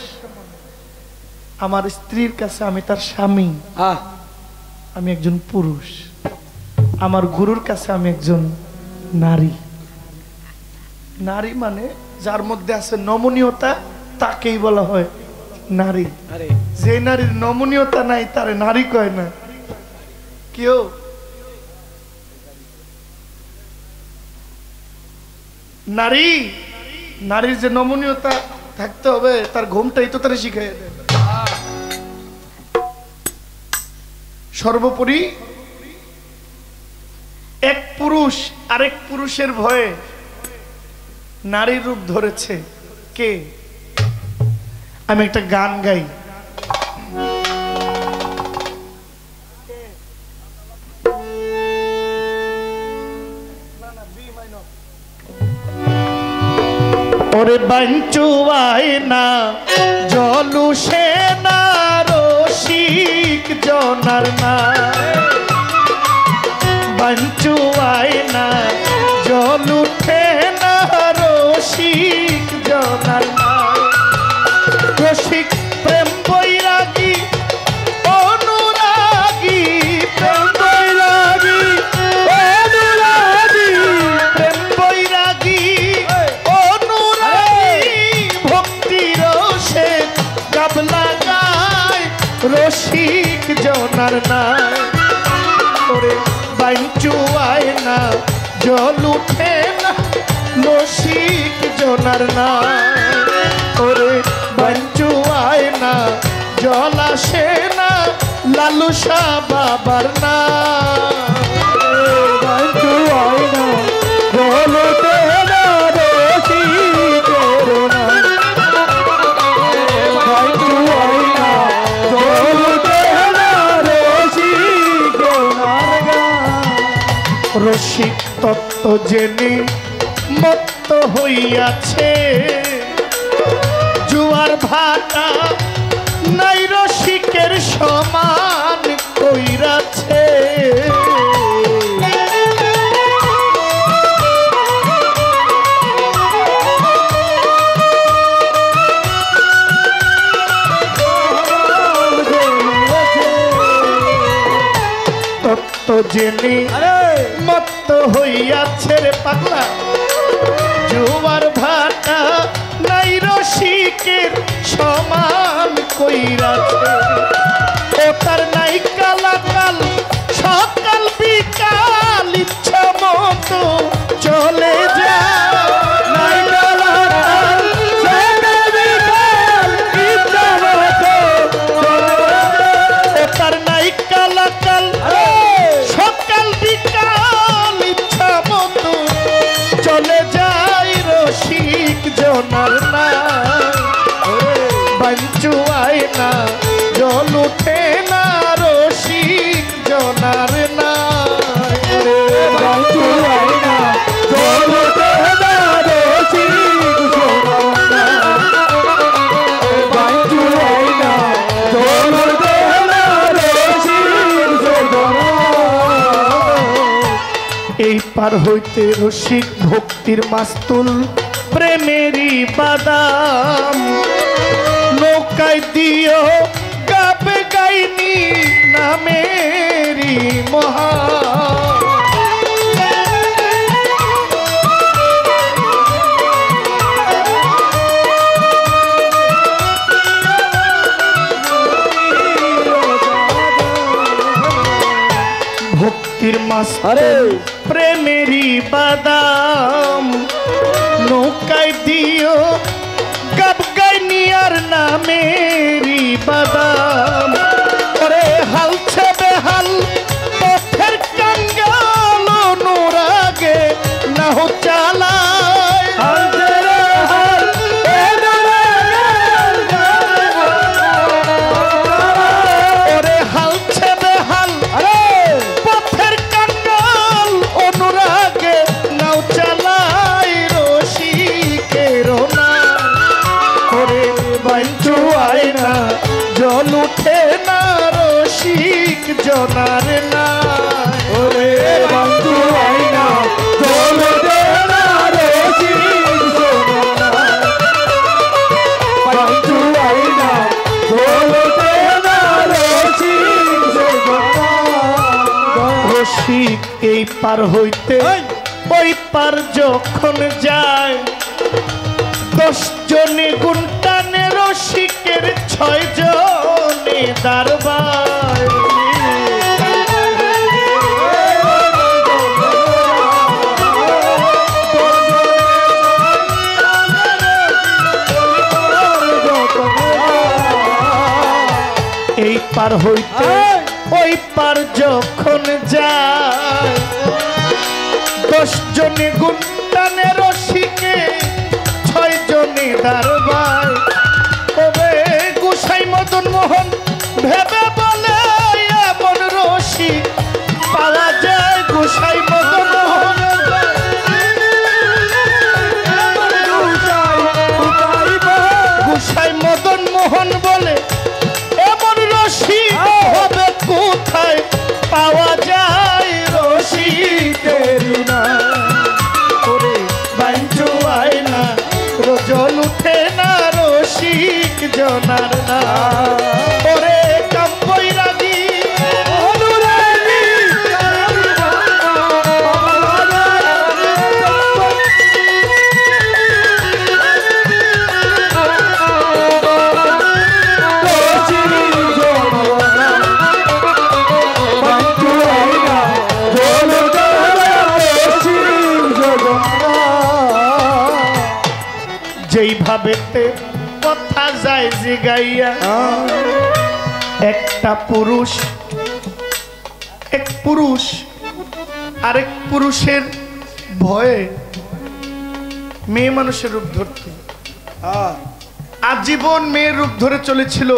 আমার স্ত্রীর কাছে আমি তার স্বামী, আমি একজন পুরুষ, আমার গুরুর কাছে আমি একজন নারী। নারী মানে যার মধ্যে আছে নমনীয়তা, তাকেই বলা হয় নারী। যে নারীর নমনীয়তা নাই তারে নারী কয় না। কেউ নারী, নারীর যে নমনীয়তা থাকতে হবে, তার ঘুমটাই তো তারা শিখাইয়া দেয়। সর্বোপরি এক পুরুষ আরেক পুরুষের ভয়ে নারীর রূপ ধরেছে। কে? আমি একটা গান গাই, ওরে বাঞ্চুয়াই না জলু সেনা রসিক জনার না, বাঞ্চুয়াই না জলু ঠেনা রসিক জনার না, রসিক প্রেম বৈরাগী অনুরাগী, প্রেম বৈরাগী অনুরাগী, প্রেম বৈরাগী অনুরাগী, ভক্তি রসে গাবলা গায় রসিক জনার নাই। ওরে বাঞ্চুয়াই না জল উঠে না রসিক জনার নাই, ওরে বাঞ্চুয়াই না জল আসে না লালুসা বাবার না, বাঞ্চুয়াই না জল উঠে না রসিকের নাই, বাঞ্চুয়াই না জল উঠে না রসিকের নাই। রসিক তত্ত্ব জেনে মত্ত হইয়াছে, জুয়ার ভাটা নাই রসিকের সমান কইরাছে। তত্ত্ব জেনে মত্ত হইয়াছে রে পাগলা, জুয়ার ভাটা নাই রসিকের সমান কইরাছে। ও তার নাই কালাকাল সকাল বিকাল ইচ্ছা মতো চলে যায়। নাই কালাকাল সকাল বিকাল ইচ্ছা মতো চলে যায়। ও তার নাই কালাকাল সকাল বিকাল ইচ্ছা মতো চলে যায়। রসিক জনার না বাঞ্চু আয়না জল উঠে না, রসিক জনার না বাঞ্চু আয়না জল উঠে না, রসিক জনার না বাঞ্চু আয়না জল উঠে না, রসিক জনার। এই পার হইতে রসিক ভক্তির মাস্তুল প্রেমেরই বাদাম, নৌকায় দিও গাবে গাইনি নামেরই মহা। ভক্তির মাস্তারে প্রেমেরই বাদাম, নৌকায় দিও গাব গাইনি আর নামেরই বাদাম। ওরে হালছে বেহাল পথের কাঙ্গাল অনুরাগে নাহ চালায়। ওরে হালছে বেহাল পথের কাঙ্গাল অনুরাগে নাও চালায়, রসিকের না ওরে বাঞ্চু আয়না জল উঠে না, রসিক জনার না ওরে বাঞ্চু আয়না জল উঠে না, রসিক জনার না বাঞ্চু আয়না জল উঠে না, রসিক জনার। রসিক এই পার হইতে ওই পার যখন যায়, 10 জনে গুনটানে রসিকের 6 জনে দরবার। এই পার হইতে ওই পার যখন যায়, 10 জনে গুনটানে রসিকে 6 জনে দরবার। তবে গোসাই মদন মোহন ভেবে বলে এমন রসিক পাওয়া যায়। গোসাই মদন মোহন গোসাই মদন মোহন বলে এমন রসিক হবে কোথায় পাওয়া যায়, রসিকের না ওরে বাঞ্চু আয়না জল উঠে না, রসিক জনার না ওরে কাম্বই রাগি অনুরাগী যেইভাবেতে কথা যায় জিগাইয়া। একটা পুরুষ এক পুরুষ আরেক পুরুষের ভয়ে মেয়ে মানুষের রূপ ধরত, আজীবন মেয়ের রূপ ধরে চলেছিল।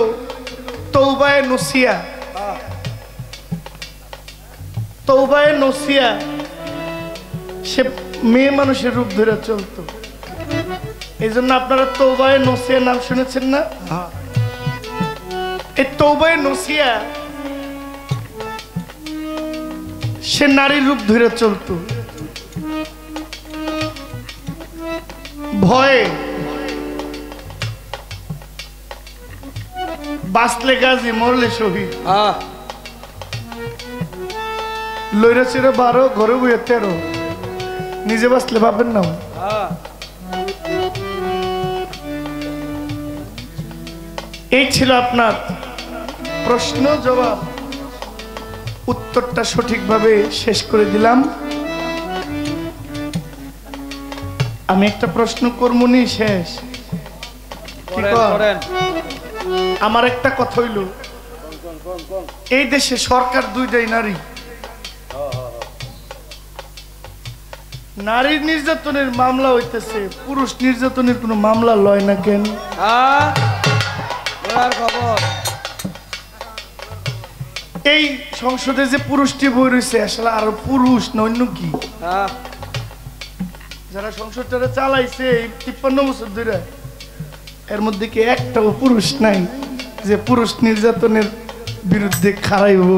তৌবায়ে নসিয়া, তৌবায়ে নসিয়া সে মেয়ে মানুষের রূপ ধরে চলতো। এই জন্য আপনারা তৌবায়ে নসিয়া নাম শুনেছেন না? এই তৌবায়ে নসিয়া সে নারীর রূপ ধরে চলতো, ভয়ে বাঁচলে গাজী মরলে শহীদ। লইরা ছিল 12, ঘরে বইয়ে 13, নিজে বাঁচলে বাপের নাম। এই ছিল আপনার প্রশ্ন জবাব, উত্তরটা সঠিকভাবে শেষ করে দিলাম। আমি একটা প্রশ্ন করবনি, শেষ কি করেন? আমার একটা কথা হইল, এই দেশে সরকার দুইটাই নারী। নারী নির্যাতনের মামলা হইতেছে, পুরুষ নির্যাতনের কোনো মামলা লয় না কেন? এই সংসদে যে পুরুষটি বই রয়েছে আসলে আরো পুরুষ না অন্য কি? যারা সংসদটা চালাইছে এই 53 বছর ধরে, এর মধ্যে কি একটাও পুরুষ নাই যে পুরুষ নির্যাতনের বিরুদ্ধে খাড়াইব?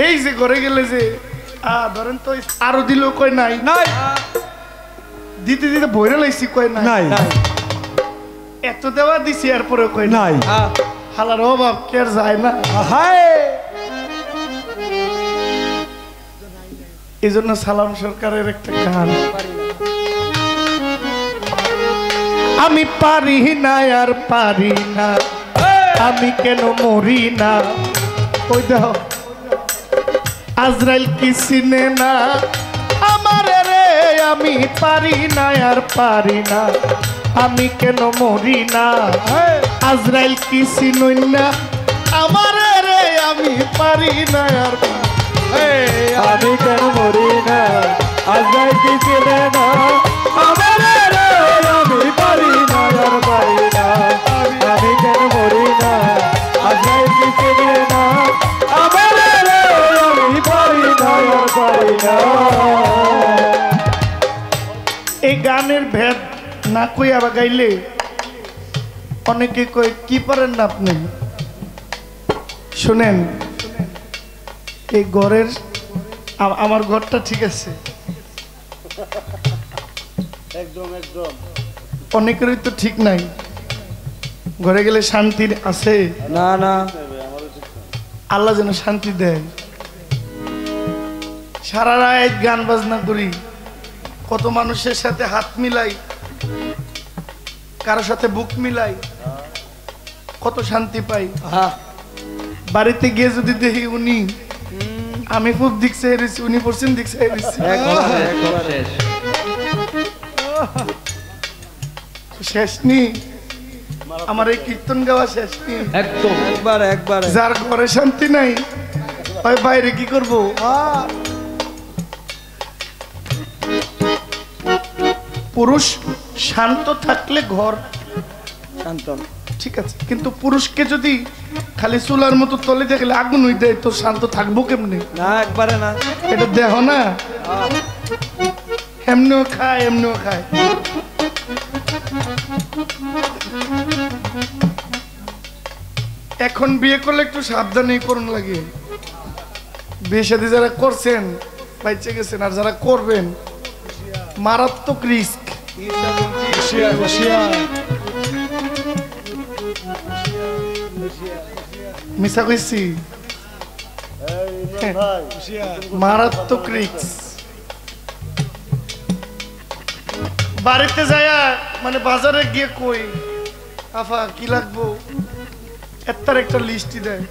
এই যে ঘরে গেলে যে ধরেন তো আরো দিল কয় নাই, দিতে দিতে বইরে লাইছি কয় নাই, এত দেওয়া দিছি এরপরে কয় নাই। হালার অভাব কে যায় না? এই জন্য সালাম সরকারের একটা গান, আমি পারি না আর পারি না, আমি কেন মরি না। ওই দেখো আজরাইল কি চিনে না আমার রে, আমি পারি না আর পারি না, আমি কেন মরি না। আজরাইল কি চিনই না আমার রে, আমি পারি না আর আমি কেন মরি না, আজরাইল কি চিনে না আমার রে, আমি পারি না আর পারি না, আমি কেন মরি না, আজরাইল কি চিনে না আমার রে, আমি পারি না আর পারি না। এই গানের ভেদ না কই আবার গাইলে অনেকে কই কি পারেন না আপনি। শুনেন, এই ঘরের আমার ঘরটা ঠিক আছে, একদম একদম অনেকেরই তো ঠিক নাই। ঘরে গেলে শান্তি আছে না না, আল্লাহ যেন শান্তি দেয়। সারা রাত গান বাজনা করি, কত মানুষের সাথে হাত মিলাই, কারোর সাথে বুক মিলাই, কত শান্তি পাই। বাড়িতে গিয়ে যদি দেখি উনি আমি খুব দিক চাইছি, উনি পশ্চিম দিক চাইছি, শেষ নি আমার এই কীর্তন গাওয়া শেষ নি। একদম একবার একবার। যার ঘরে শান্তি নাই ওই বাইরে কি করব? পুরুষ শান্ত থাকলে ঘর শান্ত, ঠিক আছে, কিন্তু পুরুষকে যদি খালি চুলার মতো তলে দেখলে আগুন হয়ে দেয় তো শান্ত থাকবো কেমনে? না একবারে না, এটা দেহ না, এমনিও খায় এমনিও খায়। এখন বিয়ে করলে একটু সাবধানেই করুন লাগে। বিয়ে শাদী যারা করছেন বাইচে গেছেন, আর যারা করবেন মারাত্মক রিস্ক। মিশা কইছি, মারাত্মক রিস্ক। বাড়িতে যায় মানে বাজারে গিয়ে কই আফা কি লাগবো, এটার একটা লিস্টই দেয়।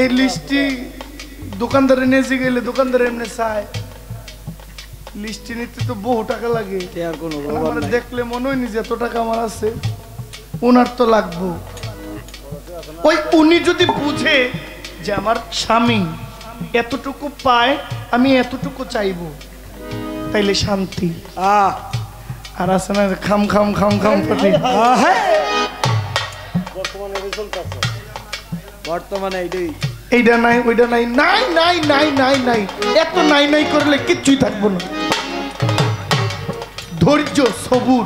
এই লিস্টটি দোকানদারে নিয়ে গেলে দোকানদারে এমনি চায়, লিস্টটি নিতে তো বহু টাকা লাগে। আমার দেখলে মনে হয় যে এত টাকা আমার আছে, ওনার তো লাগবো। ওই উনি যদি বুঝে যে আমার স্বামী এতটুকু পায়, আমি এতটুকু চাইবো, তাইলে শান্তি। আর আছে না খাম খাম খাম খাম পাটি, বর্তমানে এইটাই এইটা নাই ওইটা নাই নাই নাই নাই নাই নাই এত নাই নাই করলে কিচ্ছুই থাকবো না। ধৈর্য সবুর।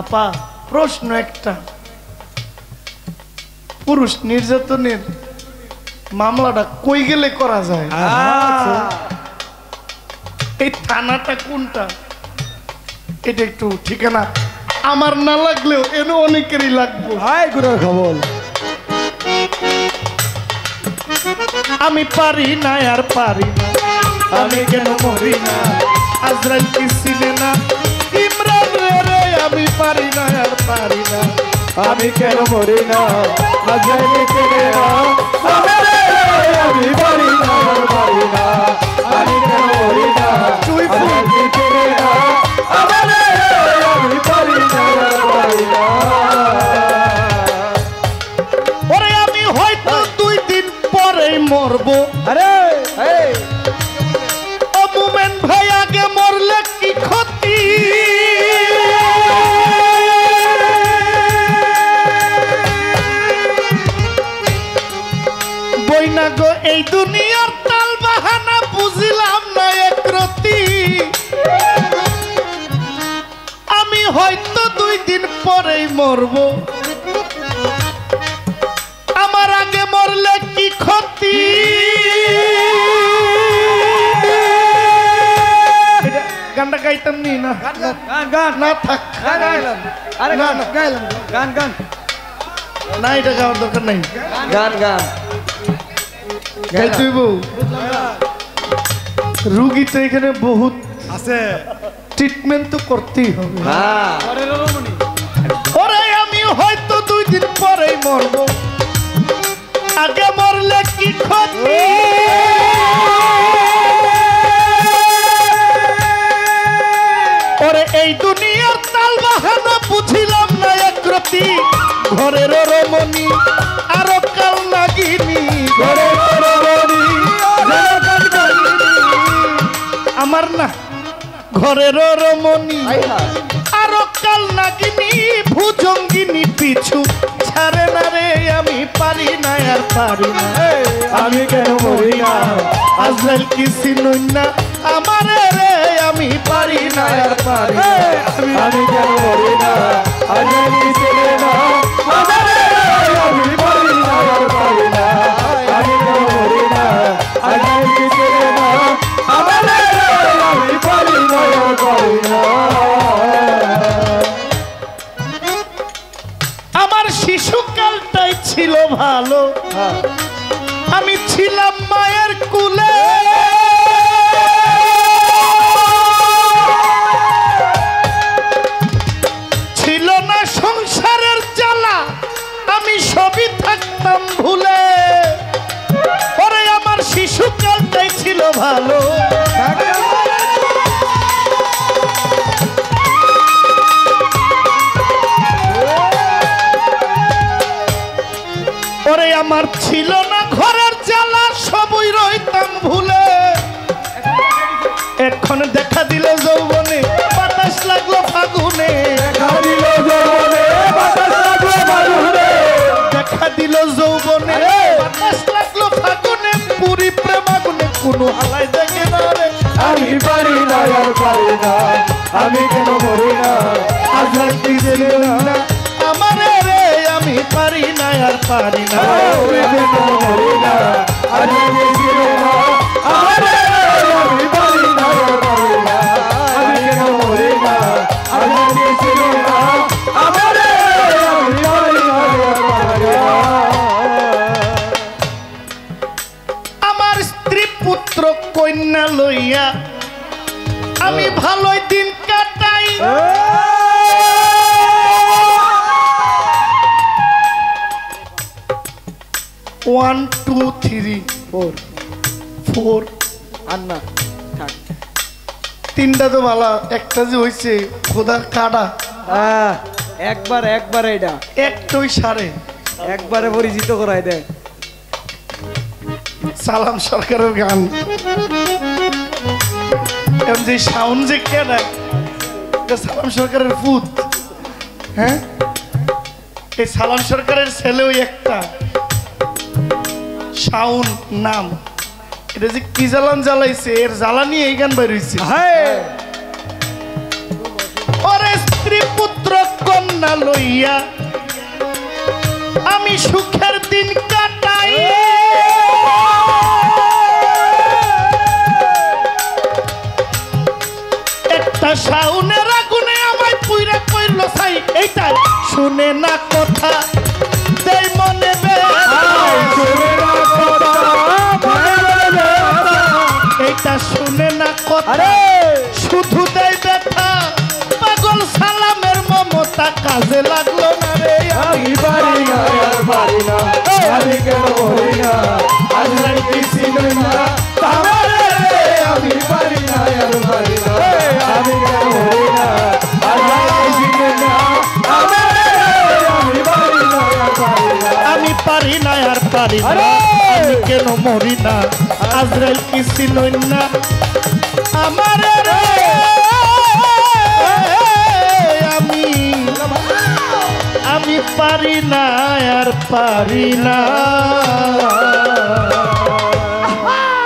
আপা প্রশ্ন একটা, পুরুষ নির্যাতনের মামলাটা কই গেলে করা যায়? এই থানাটা কোনটা? এটা একটু ঠিকানা আমার না লাগলেও এনে অনেকেরই লাগবে। হাই গুড়ার খবর। আমি পারি না আর পারি না, আমি কেন মরি না, আজরাইল কি চিনে না, ইমরান রে আমি পারি না আর পারি না, আমি কেন মরি না, আজরাইল চিনে না, আমি পারি না আর পারি না, আমি কেন মরি না, আজরাইল চিনে না, আমি পারি না আর পারি না। ওরে আমি হয়তো 2 দিন পরেই মরবো। আরে ও মোমেন ভাই আগে মরলে কি ক্ষতি? বইনা গো এই দুনিয়ার তাল বাহানা বুঝিলাম না একরতি। আমি হয়তো 2 দিন পরেই মরবো, আমার আগে মরলে কি ক্ষতি? গানটা গাইতাম নি না, গান গান না থাক, গাইলাম, আরে গান গাইলাম, গান গান না এটা গাওয়ার দরকার নাই। গান গান গাইতেই বউ রুগী তো এখানে বহুত আছে, ট্রিটমেন্ট তো করতেই হবে। হ্যাঁ ওরে আমি হয়তো 2 দিন পরেই মরবো, আগে মরলে কি ক্ষতি? ওরে এই দুনিয়ার তাল বাহানা বুঝিলাম না একরতি। ঘরের রমণী আরো কাল নাগিনী, ঘরের রমণী আমার না, ঘরের রমণী আরো কাল নাগিনী, ভুজঙ্গিনী পিছু ছাড়ে না রে, আমি পারি না আর পারি না, আমি কেন মরি না, আজরাইল কি চিনুন না আমারে রে, আমি পারি না আর পারি না, আমি কেন মরি না, আজরাইল চিনে না, আমি পারি না আর পারি না, আমি কেন মরি না, আজরাইল চিনে না, আমি পারি না আর পারি না। আমার শিশুকালটাই ছিল ভালো, আমি ছিলাম মায়ের কুলে, ছিল না সংসারের জ্বালা, আমি সবই থাকতাম ভুলে। পরে আমার শিশুকালটাই ছিল ভালো, ওরে আমার ছিল না ঘরের জ্বালা, সবই রইতাম ভুলে। এখন দেখা দিল যৌবনে, বাতাস লাগলো ফাগুনে, দেখা দিল যৌবনে, বাতাস লাগলো ফাগুনে, দেখা দিল যৌবনে, বাতাস লাগলো ফাগুনে, পুরি প্রেমাগুনে কোনো হালাই দেখে না রে, আমি পারি না আর পারি না, আমি কেন মরি না, আজরাইল চিনে না, আমারে রে আমি পারি না আর পারি না, আমি কেন মরি না, আজরাইল চিনে না, আমি পারি না আর পারি না, আমি কেন মরি না, আজরাইল চিনে না, আমি পারি না আর পারি না। আমার স্ত্রী পুত্র কন্যা লইয়া আমি ভালোই দিন কাটাই। 1 2 3 4 আন্না থাক 3টা তো ভালো, একটা যে হইছে খোদার কাটা, একবার এটা একটাই সারে। একবারে পরিচিত করাই দেয়। সালাম সরকারের গান, এখন যে সাউন্ড যে কেনা, সালাম সরকারের পুত, হ্যাঁ এই সালাম সরকারের ছেলে ওই একটা শাওন নাম, এটা যে কি জ্বালান জ্বালাইছে, এর জ্বালানি এই গান বের হইছে। ওরে স্ত্রী পুত্র কন্যা লইয়া আমি সুখের দিন কাটাই, একটা শাওনের আগুনে আমায় পুইরা কইলো ছাই, এইটা শুনে না কথা দেই মনে এইটা শুনে না কথা শুধু দেই ব্যথা, পাগল সালামের মমতা কাজে লাগলো না রে। আমি পারি না আর পারি না, আমি কেন মরি না আজ রাইতে চিনি না আমারে রে। আমি পারি না আর পারি না, আমি কেন মরি না আজ রাইতে চিনি না আমারে রে। আমি পারি না আর পারি না, আমি পারি না আর পারি না, আমি কেন মরি না আজরাইল কি চিনই না আমারে রে। আমি পারি না আর পারি না।